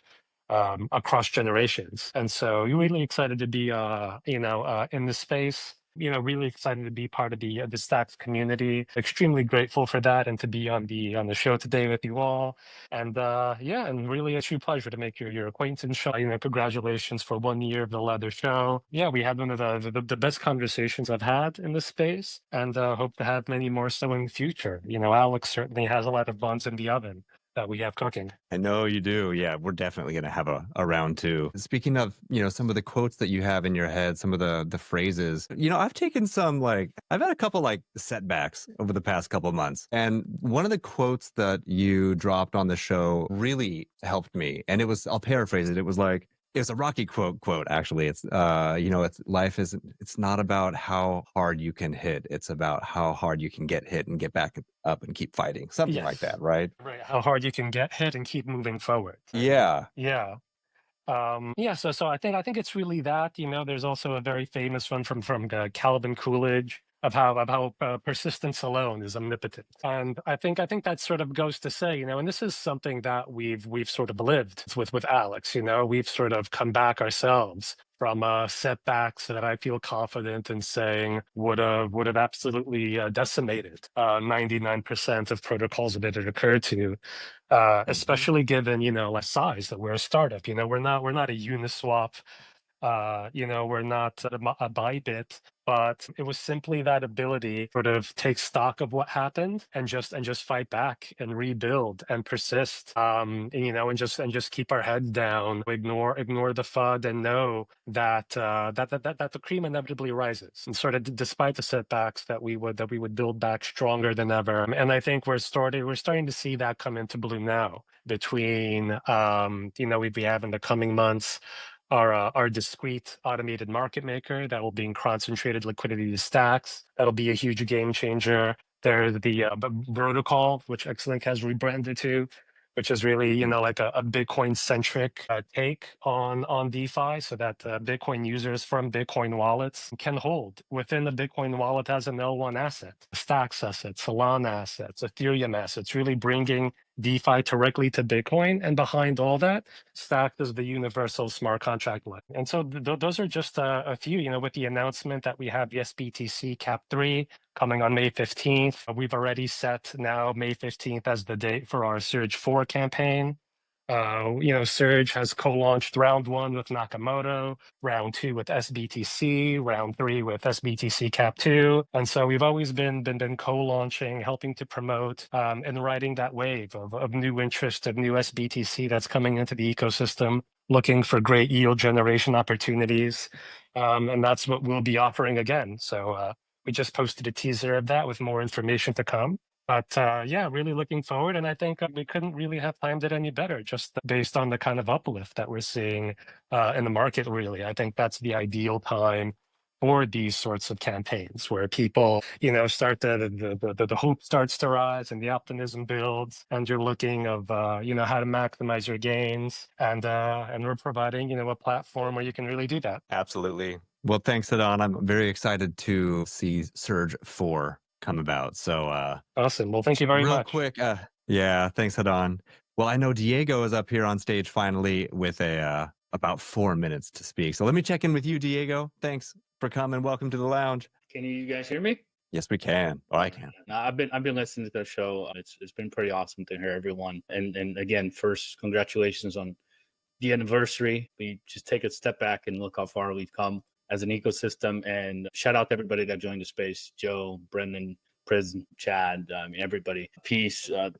across generations. And so you're really excited to be in this space. Really excited to be part of the Stacks community. Extremely grateful for that, and to be on the show today with you all. And and really a true pleasure to make your acquaintance. Sean, congratulations for 1 year of the Leather Show. Yeah, we had one of the best conversations I've had in this space, and hope to have many more so in the future. Alex certainly has a lot of buns in the oven that we have cooking. I know you do. Yeah, we're definitely going to have a round two. Speaking of, some of the quotes that you have in your head, some of the phrases, I've taken I've had a couple setbacks over the past couple of months. And one of the quotes that you dropped on the show really helped me. And I'll paraphrase it. It was like, it's a Rocky quote, actually. It's, it's not about how hard you can hit. It's about how hard you can get hit and get back up and keep fighting. Something like that, right? Right. How hard you can get hit and keep moving forward. Yeah. Yeah. So I think it's really that. There's also a very famous one from Calvin Coolidge of how persistence alone is omnipotent. And I think that sort of goes to say, and this is something that we've sort of lived with Alex. We've sort of come back ourselves from setbacks that I feel confident in saying would have absolutely decimated 99% of protocols that it had occurred to. Especially given size, that we're a startup. We're not a Uniswap. We're not a Bybit, but it was simply that ability sort of take stock of what happened and just fight back and rebuild and persist. And just keep our head down, ignore the FUD, and know that that the cream inevitably rises. And sort of despite the setbacks, that we would build back stronger than ever. And I think we're starting to see that come into bloom now. Between we have in the coming months our discrete automated market maker that will bring concentrated liquidity to stacks. That'll be a huge game changer. There's the protocol, which Xlink has rebranded to, which is really, like a Bitcoin centric take on DeFi, so that Bitcoin users from Bitcoin wallets can hold within the Bitcoin wallet as an L1 asset, Stacks assets, Solana assets, Ethereum assets, really bringing DeFi directly to Bitcoin. And behind all that, Stacked is the universal smart contract layer. And so those are just a few, with the announcement that we have the SBTC Cap 3 coming on May 15th. We've already set now May 15th as the date for our Surge 4 campaign. Surge has co-launched round 1 with Nakamoto, round 2 with SBTC, round 3 with SBTC Cap 2. And so we've always been co-launching, helping to promote and riding that wave of new interest, of new SBTC that's coming into the ecosystem, looking for great yield generation opportunities. And that's what we'll be offering again. So we just posted a teaser of that with more information to come. But really looking forward. And I think we couldn't really have timed it any better, just based on the kind of uplift that we're seeing in the market, really. I think that's the ideal time for these sorts of campaigns where people, start the hope starts to rise and the optimism builds, and you're looking of, how to maximize your gains. And we're providing, a platform where you can really do that. Absolutely. Well, thanks, Hadan. I'm very excited to see Surge 4 come about. So awesome. Well, thank you very much. Real quick. Yeah, thanks, Hadan. Well, I know Diego is up here on stage finally with about 4 minutes to speak. So let me check in with you, Diego. Thanks for coming. Welcome to the lounge. Can you guys hear me? Yes, we can. Oh, I can. I've been listening to the show. It's been pretty awesome to hear everyone. And again, first, congratulations on the anniversary. We just take a step back and look how far we've come as an ecosystem. And shout out to everybody that joined the space: Joe, Brendan, Prison, Chad, everybody. Peace. A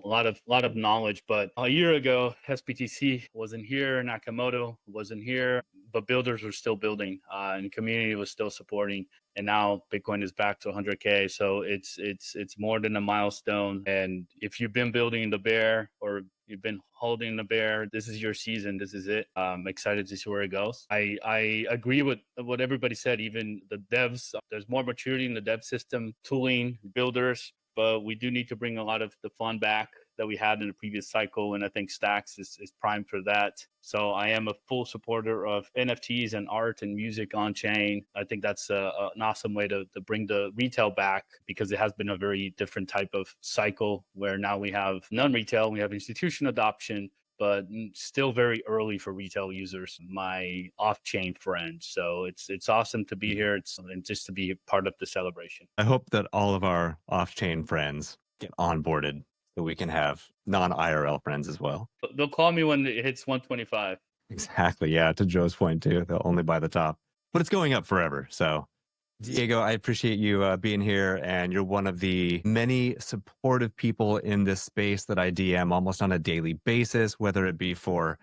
lot of knowledge. But a year ago, SBTC wasn't here, Nakamoto wasn't here, but builders were still building, and community was still supporting. And now Bitcoin is back to 100K. So it's more than a milestone. And if you've been building the bear or you've been holding the bear, this is your season. This is it. I'm excited to see where it goes. I agree with what everybody said, even the devs. There's more maturity in the dev system, tooling, builders, but we do need to bring a lot of the fun back that we had in the previous cycle. And I think Stacks is primed for that. So I am a full supporter of NFTs and art and music on chain. I think that's an awesome way to bring the retail back, because it has been a very different type of cycle where now we have non-retail, we have institution adoption, but still very early for retail users, my off-chain friends. So it's awesome to be here. And just to be part of the celebration. I hope that all of our off-chain friends get onboarded so we can have non-IRL friends as well. They'll call me when it hits 125. Exactly. Yeah, to Joe's point too. They'll only buy the top, but it's going up forever. So Diego, I appreciate you being here, and you're one of the many supportive people in this space that I DM almost on a daily basis, whether it be for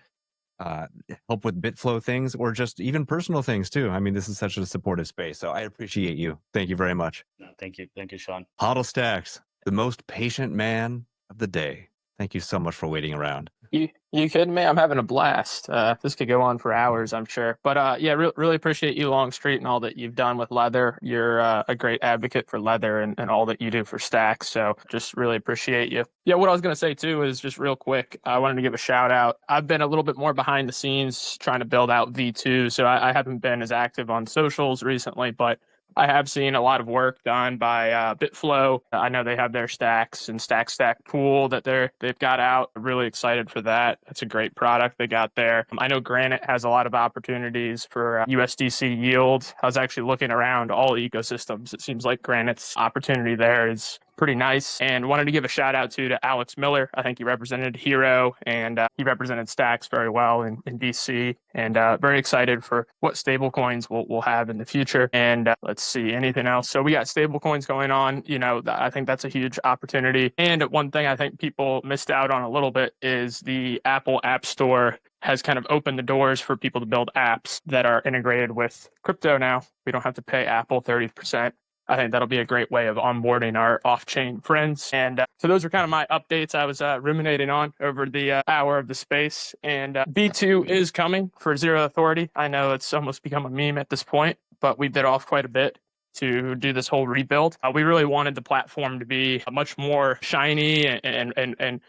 help with BitFlow things or just even personal things too. I mean, this is such a supportive space. So I appreciate you. Thank you very much. No, thank you. Thank you, Sean. Hodl Stacks, the most patient man of the day. Thank you so much for waiting around. You kidding me? I'm having a blast. This could go on for hours, I'm sure. But really appreciate you, Longstreet, and all that you've done with Leather. You're a great advocate for Leather and all that you do for Stacks. So just really appreciate you. Yeah, what I was going to say too is just real quick, I wanted to give a shout out. I've been a little bit more behind the scenes trying to build out V2. So I haven't been as active on socials recently, but I have seen a lot of work done by BitFlow. I know they have their Stacks and Stack pool that they've got out. I'm really excited for that. It's a great product they got there. I know Granite has a lot of opportunities for USDC yield. I was actually looking around all ecosystems. It seems like Granite's opportunity there is pretty nice, and wanted to give a shout out to Alex Miller. I think he represented Hero, and he represented Stacks very well in DC, and very excited for what stablecoins we'll have in the future. And let's see, anything else? So we got stablecoins going on. I think that's a huge opportunity. And one thing I think people missed out on a little bit is the Apple App Store has kind of opened the doors for people to build apps that are integrated with crypto now. We don't have to pay Apple 30% I think that'll be a great way of onboarding our off-chain friends. And so those are kind of my updates I was ruminating on over the hour of the space. And V2 is coming for ZeroAuthority. I know it's almost become a meme at this point, but we bit off quite a bit to do this whole rebuild. We really wanted the platform to be much more shiny and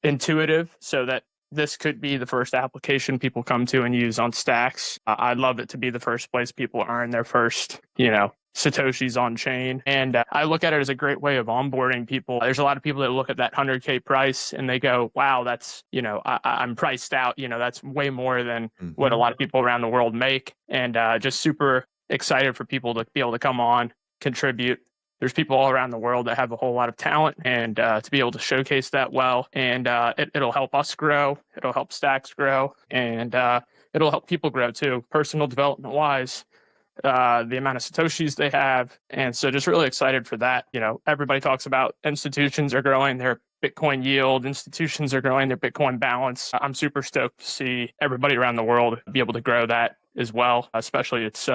intuitive, so that this could be the first application people come to and use on Stacks. I'd love it to be the first place people earn their first, Satoshis on chain. And I look at it as a great way of onboarding people. There's a lot of people that look at that 100K price and they go, wow, that's, I'm priced out. That's way more than what a lot of people around the world make. And just super excited for people to be able to come on, contribute. There's people all around the world that have a whole lot of talent, and to be able to showcase that well, and it'll help us grow, it'll help Stacks grow, and it'll help people grow too, personal development wise, the amount of Satoshis they have. And so just really excited for that. Everybody talks about institutions are growing their Bitcoin yield, institutions are growing their Bitcoin balance. I'm super stoked to see everybody around the world be able to grow that as well, especially it's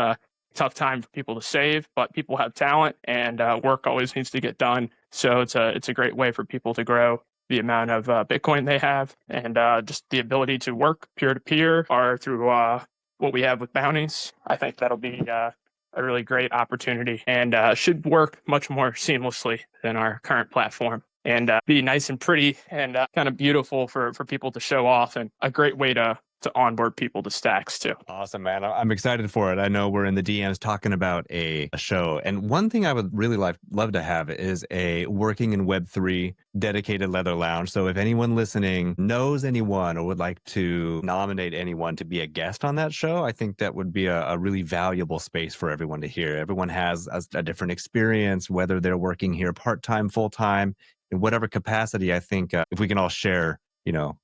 tough time for people to save, but people have talent, and work always needs to get done. So it's a great way for people to grow the amount of Bitcoin they have, and just the ability to work peer to peer or through what we have with bounties. I think that'll be a really great opportunity, and should work much more seamlessly than our current platform, and be nice and pretty and kind of beautiful for people to show off, and a great way to onboard people to Stacks too. Awesome, man. I'm excited for it. I know we're in the DMs talking about a show. And one thing I would really love to have is a working in Web3 dedicated leather lounge. So if anyone listening knows anyone or would like to nominate anyone to be a guest on that show, I think that would be a really valuable space for everyone to hear. Everyone has a different experience, whether they're working here part-time, full-time, in whatever capacity. I think if we can all share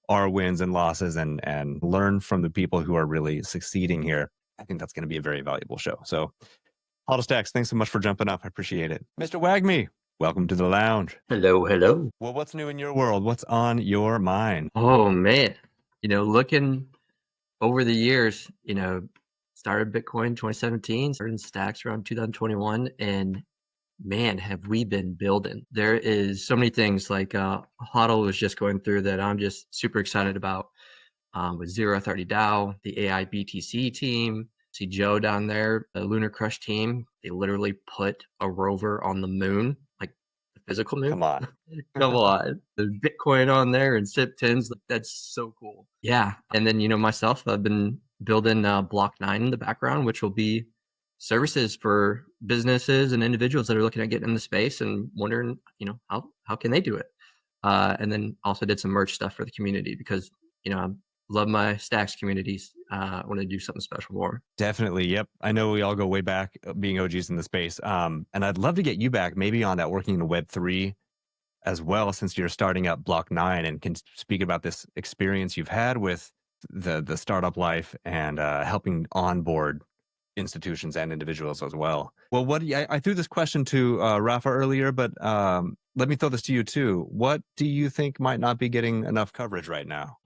our wins and losses and learn from the people who are really succeeding here, I think that's going to be a very valuable show. So, Auto Stacks, thanks so much for jumping up. I appreciate it. Mr. WAGMI, welcome to the lounge. Hello. Well, what's new in your world? What's on your mind? Oh man, looking over the years, started Bitcoin 2017, started in Stacks around 2021, and man, have we been building. There is so many things like Hadan was just going through that I'm just super excited about, with ZeroAuthority DAO, the AI BTC team. See Joe down there, the Lunar Crush team. They literally put a rover on the moon, like the physical moon. Come on. Come on. There's Bitcoin on there and SIP10s. That's so cool. Yeah. And then, myself, I've been building Block 9 in the background, which will be services for businesses and individuals that are looking at getting in the space and wondering, how can they do it? And then also did some merch stuff for the community because, I love my Stacks communities. I want to do something special for them. Definitely. Yep. I know we all go way back being OGs in the space. And I'd love to get you back maybe on that working in Web3 as well, since you're starting up Block 9 and can speak about this experience you've had with the startup life and helping onboard institutions and individuals as well. Well, I threw this question to Rapha earlier, but let me throw this to you too. What do you think might not be getting enough coverage right now?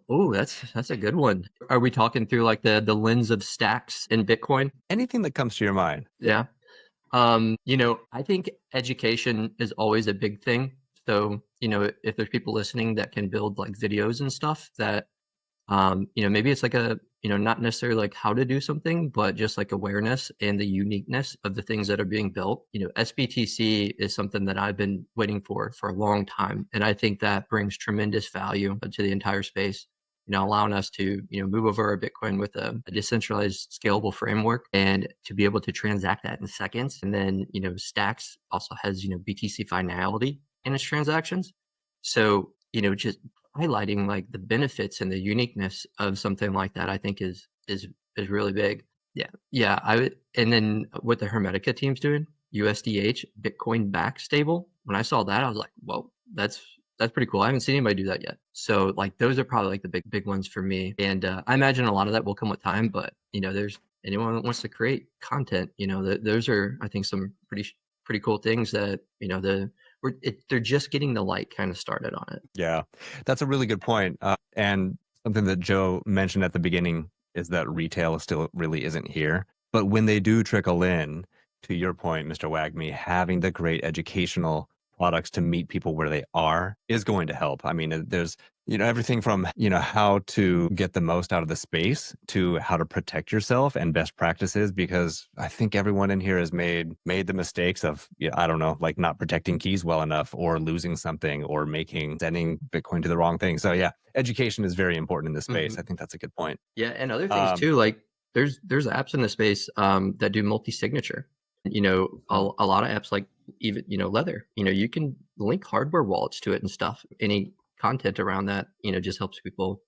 Oh, that's a good one. Are we talking through like the lens of Stacks in Bitcoin? Anything that comes to your mind. Yeah. I think education is always a big thing. So, if there's people listening that can build like videos and stuff that, maybe it's like not necessarily like how to do something, but just like awareness and the uniqueness of the things that are being built. SBTC is something that I've been waiting for a long time. And I think that brings tremendous value to the entire space, allowing us to, move over our Bitcoin with a decentralized scalable framework and to be able to transact that in seconds. And then, Stacks also has, BTC finality in its transactions. So, just highlighting like the benefits and the uniqueness of something like that, I think is really big. Yeah. And then what the Hermetica team's doing, USDH Bitcoin back stable. When I saw that, I was like, whoa, that's pretty cool. I haven't seen anybody do that yet. So like those are probably like the big ones for me. And I imagine a lot of that will come with time. But there's anyone that wants to create content. Those are I think some pretty cool things that they're just getting the light kind of started on it. Yeah, that's a really good point. And something that Joe mentioned at the beginning is that retail still really isn't here. But when they do trickle in, to your point, Mr. WAGMI, having the great educational products to meet people where they are is going to help. I mean, there's, everything from, how to get the most out of the space to how to protect yourself and best practices, because I think everyone in here has made the mistakes of, I don't know, like not protecting keys well enough or losing something or sending Bitcoin to the wrong thing. So yeah, education is very important in this space. I think that's a good point. Yeah. And other things too, like there's apps in the space that do multi-signature. A lot of apps like even, Leather, you can link hardware wallets to it and stuff. Any content around that, just helps people,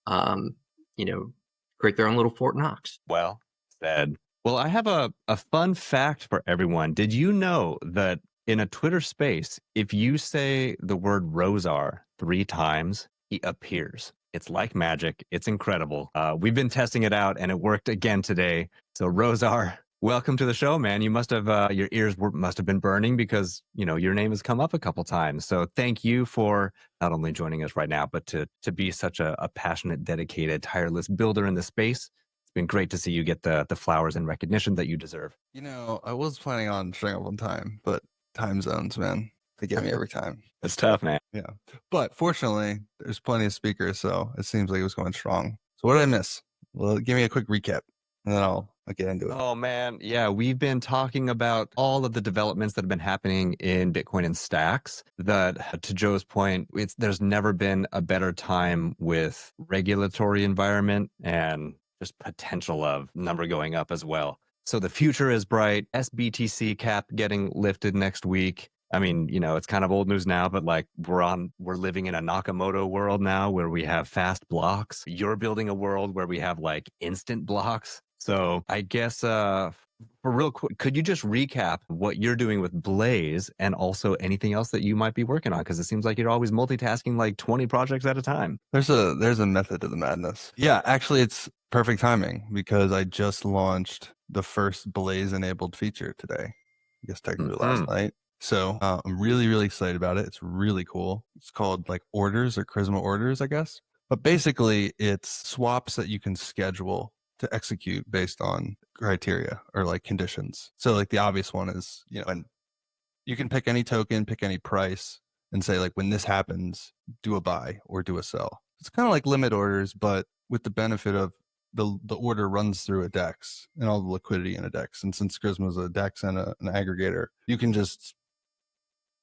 create their own little Fort Knox. Well said. Well, I have a fun fact for everyone. Did you know that in a Twitter space, if you say the word Rozar 3 times, he appears? It's like magic. It's incredible. We've been testing it out and it worked again today. So Rozar, welcome to the show, man. You must have, your ears must have been burning because, your name has come up a couple times. So thank you for not only joining us right now, but to be such a passionate, dedicated, tireless builder in the space. It's been great to see you get the flowers and recognition that you deserve. I was planning on showing up on time, but time zones, man, they get me every time. It's tough, man. Yeah. But fortunately, there's plenty of speakers, so it seems like it was going strong. So what did I miss? Well, give me a quick recap, and then I'll get into it. Oh, man. Yeah, we've been talking about all of the developments that have been happening in Bitcoin and stacks that, to Joe's point, there's never been a better time with regulatory environment and just potential of number going up as well. So the future is bright. SBTC cap getting lifted next week. I mean, it's kind of old news now, but like we're living in a Nakamoto world now where we have fast blocks. You're building a world where we have like instant blocks. So I guess for real quick, could you just recap what you're doing with Blaze and also anything else that you might be working on? Because it seems like you're always multitasking like 20 projects at a time. There's a method to the madness. Yeah, actually, it's perfect timing because I just launched the first Blaze enabled feature today. I guess technically last night. So I'm really, really excited about it. It's really cool. It's called like orders or Charisma orders, I guess. But basically, it's swaps that you can schedule to execute based on criteria or like conditions. So like the obvious one is, and you can pick any token, pick any price and say like, when this happens, do a buy or do a sell. It's kind of like limit orders, but with the benefit of the order runs through a DEX and all the liquidity in a DEX. And since Charisma is a DEX and an aggregator, you can just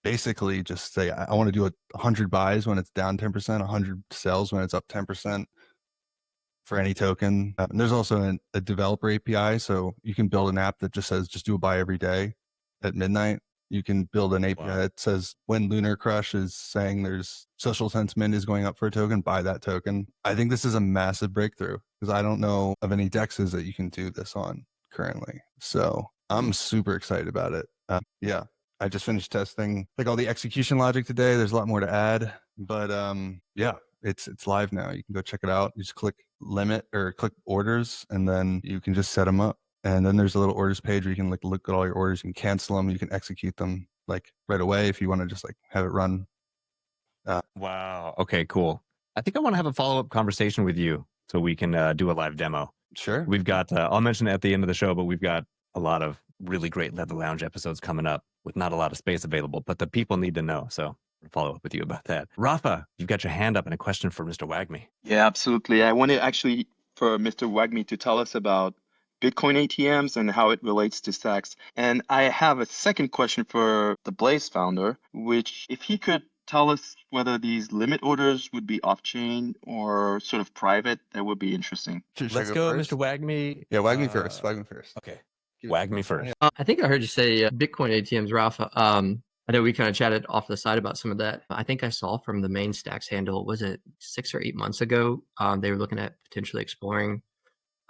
basically just say, I want to do 100 buys when it's down 10%, 100 sells when it's up 10% for any token. And there's also a developer API. So you can build an app that just says, just do a buy every day at midnight. You can build an API that says when Lunar Crush is saying there's social sentiment is going up for a token, buy that token. I think this is a massive breakthrough because I don't know of any DEXs that you can do this on currently. So I'm super excited about it. Yeah. I just finished testing like all the execution logic today. There's a lot more to add, but yeah, it's live now. You can go check it out. You just click limit or click orders, and then you can just set them up. And then there's a little orders page where you can like look at all your orders. You can cancel them. You can execute them like right away if you want to just like have it run. Wow. Okay, cool. I think I want to have a follow-up conversation with you so we can do a live demo. Sure. We've got, I'll mention it at the end of the show, but we've got a lot of really great Leather Lounge episodes coming up with not a lot of space available, but the people need to know. So I'll follow up with you about that. Rapha, you've got your hand up and a question for Mr. WAGMI. Yeah, absolutely. I wanted actually for Mr. WAGMI to tell us about Bitcoin ATMs and how it relates to stacks. And I have a second question for the Blaze founder, which if he could tell us whether these limit orders would be off-chain or sort of private, that would be interesting. Let's go, Mr. WAGMI. Yeah, WAGMI first. WAGMI first. Okay. WAGMI first. I think I heard you say Bitcoin ATMs, Rapha. I know we kind of chatted off the side about some of that. I think I saw from the main stacks handle, was it 6 or 8 months ago? They were looking at potentially exploring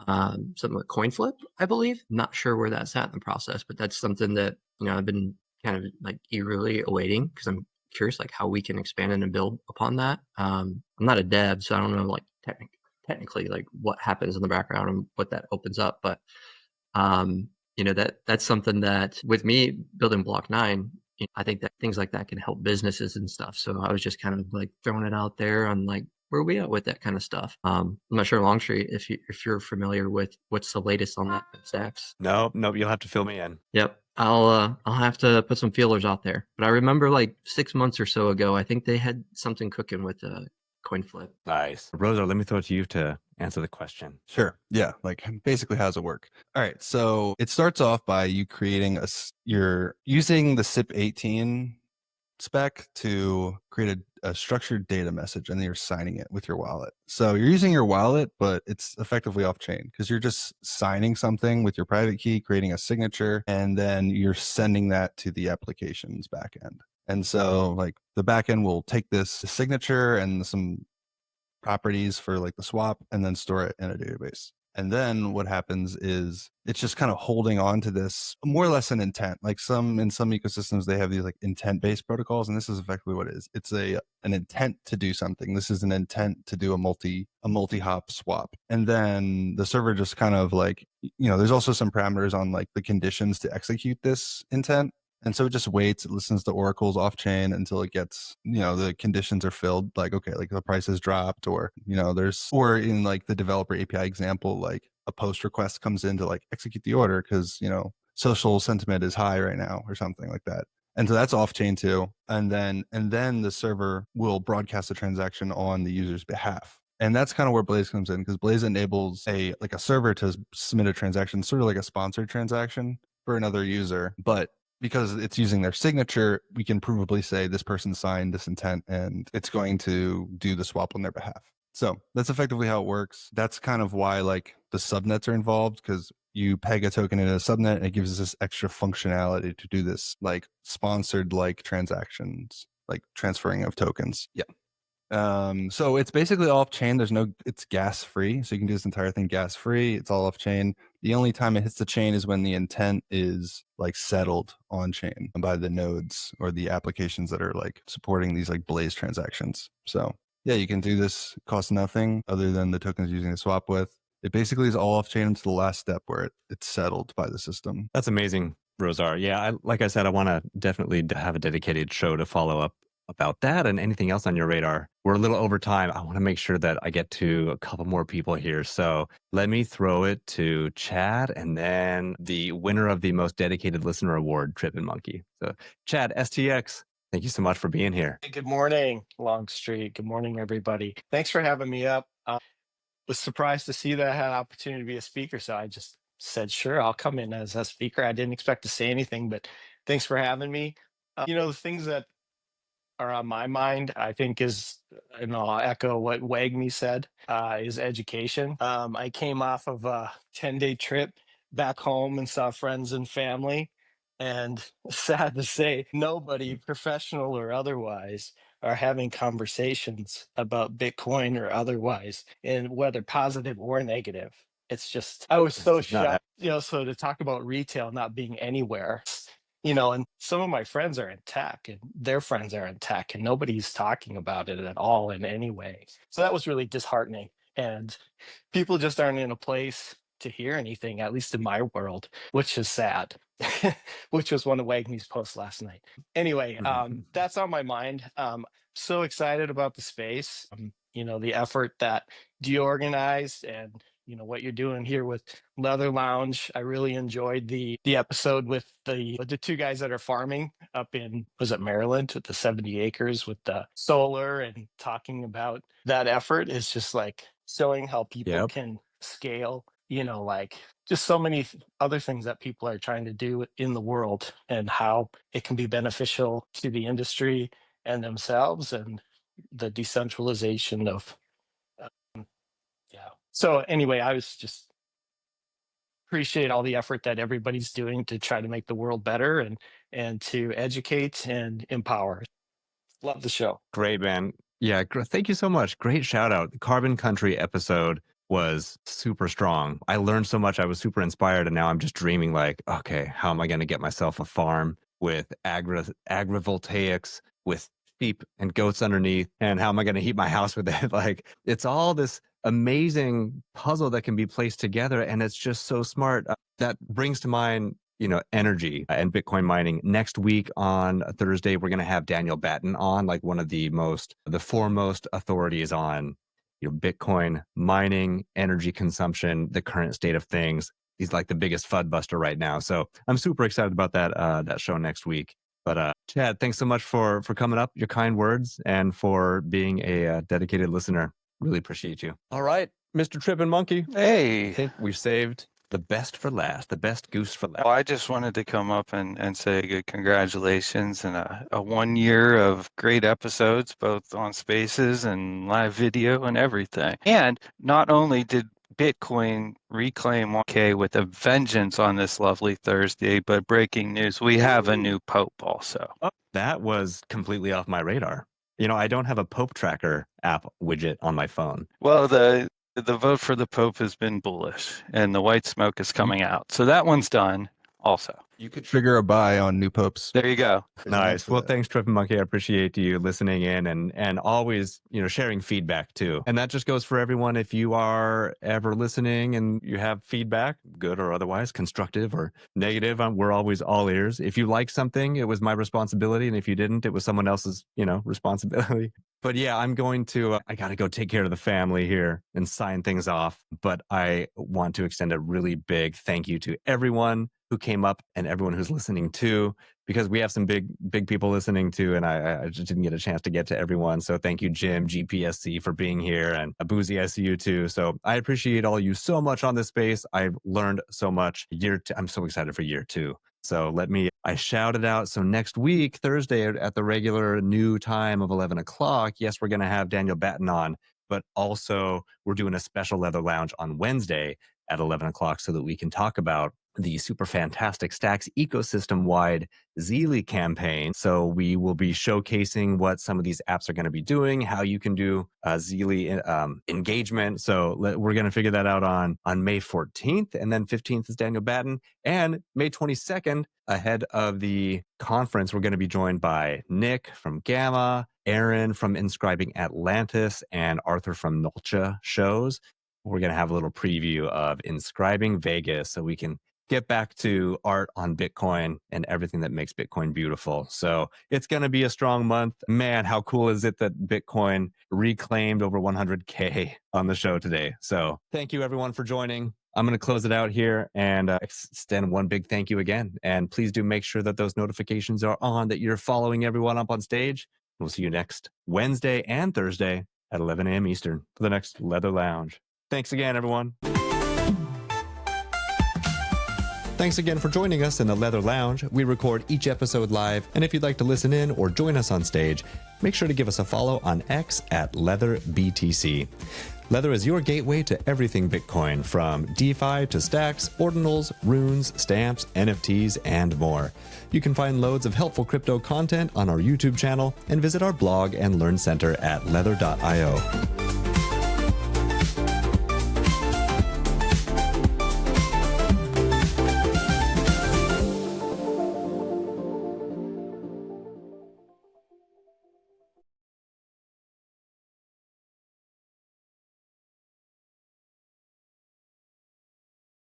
something like coin flip, I believe. Not sure where that's at in the process, but that's something that, I've been kind of like eagerly awaiting because I'm curious like how we can expand and build upon that. I'm not a dev, so I don't know like technically like what happens in the background and what that opens up. But that's something that with me building Block 9, I think that things like that can help businesses and stuff. So I was just kind of like throwing it out there on like where are we at with that kind of stuff. I'm not sure, Longstreet, if you're familiar with what's the latest on that stacks. No, you'll have to fill me in. Yep. I'll have to put some feelers out there. But I remember like 6 months or so ago, I think they had something cooking with a coin flip. Nice. Rozar, let me throw it to you to answer the question. Sure. Yeah. Like basically, how does it work? All right. So it starts off by you creating you're using the SIP18 spec to create a structured data message, and then you're signing it with your wallet. So you're using your wallet, but it's effectively off chain because you're just signing something with your private key, creating a signature, and then you're sending that to the application's backend. And so like the backend will take this signature and some properties for like the swap and then store it in a database. And then what happens is it's just kind of holding on to this more or less an intent. Like in some ecosystems, they have these like intent-based protocols, and this is effectively what it is. It's an intent to do something. This is an intent to do a multi-hop swap. And then the server just kind of like, there's also some parameters on like the conditions to execute this intent. And so it just waits, it listens to oracles off chain until it gets, the conditions are filled, like, okay, like the price has dropped, or, or in like the developer API example, like a post request comes in to like execute the order because, social sentiment is high right now or something like that. And so that's off chain too. And then the server will broadcast the transaction on the user's behalf. And that's kind of where Blaze comes in, because Blaze enables a server to submit a transaction, sort of like a sponsored transaction for another user. But because it's using their signature, we can provably say this person signed this intent and it's going to do the swap on their behalf. So that's effectively how it works. That's kind of why like the subnets are involved, because you peg a token in a subnet and it gives us this extra functionality to do this like sponsored like transactions, like transferring of tokens. Yeah. So it's basically all off chain. It's gas free. So you can do this entire thing gas free. It's all off chain. The only time it hits the chain is when the intent is like settled on chain by the nodes or the applications that are like supporting these like Blaze transactions. So yeah, you can do this, cost nothing other than the tokens you're using to swap with. It basically is all off chain until the last step where it's settled by the system. That's amazing, Rozar. Yeah, like I said, I want to definitely have a dedicated show to follow up about that and anything else on your radar. We're a little over time. I want to make sure that I get to a couple more people here. So let me throw it to Chad and then the winner of the most dedicated listener award, Trippin' Monkey. So Chad, STX, thank you so much for being here. Good morning, Longstreet. Good morning, everybody. Thanks for having me up. Was surprised to see that I had an opportunity to be a speaker, so I just said, sure, I'll come in as a speaker. I didn't expect to say anything, but thanks for having me. The things that are on my mind, I think is, and I'll echo what WAGMI said, is education. I came off of a 10-day trip back home and saw friends and family. And sad to say, nobody, professional or otherwise, are having conversations about Bitcoin or otherwise, and whether positive or negative. It's just, I was so shocked, so to talk about retail not being anywhere, and some of my friends are in tech and their friends are in tech and nobody's talking about it at all in any way. So that was really disheartening. And people just aren't in a place to hear anything, at least in my world, which is sad, which was one of WAGMI's posts last night. Anyway, that's on my mind. So excited about the space, the effort that DeOrganized and what you're doing here with Leather Lounge. I really enjoyed the episode with the two guys that are farming up in, was it Maryland, with the 70 acres with the solar, and talking about that effort is just like showing how people can scale, like just so many other things that people are trying to do in the world, and how it can be beneficial to the industry and themselves, and the decentralization of so anyway, I was just appreciate all the effort that everybody's doing to try to make the world better and to educate and empower. Love the show. Great, man. Yeah, thank you so much. Great shout out. The Carbon Country episode was super strong. I learned so much. I was super inspired, and now I'm just dreaming like, okay, how am I going to get myself a farm with agrivoltaics, with sheep and goats underneath, and how am I going to heat my house with it? Like, it's all this amazing puzzle that can be placed together, and it's just so smart. That brings to mind, energy and Bitcoin mining. Next week on Thursday, we're going to have Daniel Batten on, like one of the foremost authorities on Bitcoin mining, energy consumption, the current state of things. he's like the biggest FUD buster right now. So I'm super excited about that show next week. But Chad, thanks so much for coming up, your kind words, and for being a dedicated listener. Really appreciate you. All right, Mr. Trippin' Monkey. Hey. I think we've saved the best for last, the best goose for last. Well, I just wanted to come up and say good congratulations and a 1 year of great episodes, both on Spaces and live video and everything. And not only did Bitcoin reclaim 1K with a vengeance on this lovely Thursday, but breaking news, we have a new Pope also. Oh, that was completely off my radar. You know, I don't have a Pope tracker app widget on my phone. Well, the vote for the Pope has been bullish, and the white smoke is coming out. So that one's done also. You could trigger a buy on new popes. There you go. Nice. Well, thanks, Trippin' Monkey. I appreciate you listening in and always, sharing feedback too. And that just goes for everyone. If you are ever listening and you have feedback, good or otherwise, constructive or negative, we're always all ears. If you like something, it was my responsibility. And if you didn't, it was someone else's, responsibility. But yeah, I'm going to, I got to go take care of the family here and sign things off. But I want to extend a really big thank you to everyone who came up and everyone who's listening too, because we have some big people listening too, and I just didn't get a chance to get to everyone. So thank you, Jim, GPSC, for being here, and Abuzi, I see you too. So I appreciate all you so much on this space. I've learned so much. I'm so excited for year 2. So I shouted out. So next week, Thursday at the regular new time of 11 o'clock, yes, we're going to have Daniel Batten on, but also we're doing a special Leather Lounge on Wednesday at 11 o'clock so that we can talk about the super fantastic Stacks ecosystem-wide Zeely campaign. So we will be showcasing what some of these apps are going to be doing, how you can do Zeely engagement. So we're going to figure that out on May 14th, and then 15th is Daniel Batten. And May 22nd, ahead of the conference, we're going to be joined by Nick from Gamma, Aaron from Inscribing Atlantis, and Arthur from Nolcha Shows. We're going to have a little preview of Inscribing Vegas so we can get back to art on Bitcoin and everything that makes Bitcoin beautiful. So it's going to be a strong month. Man, how cool is it that Bitcoin reclaimed over 100K on the show today? So thank you everyone for joining. I'm going to close it out here and extend one big thank you again. And please do make sure that those notifications are on, that you're following everyone up on stage. We'll see you next Wednesday and Thursday at 11 a.m. Eastern for the next Leather Lounge. Thanks again, everyone. Thanks again for joining us in the Leather Lounge. We record each episode live, and if you'd like to listen in or join us on stage, make sure to give us a follow on X at LeatherBTC. Leather is your gateway to everything Bitcoin, from DeFi to stacks, ordinals, runes, stamps, NFTs, and more. You can find loads of helpful crypto content on our YouTube channel and visit our blog and Learn Center at leather.io.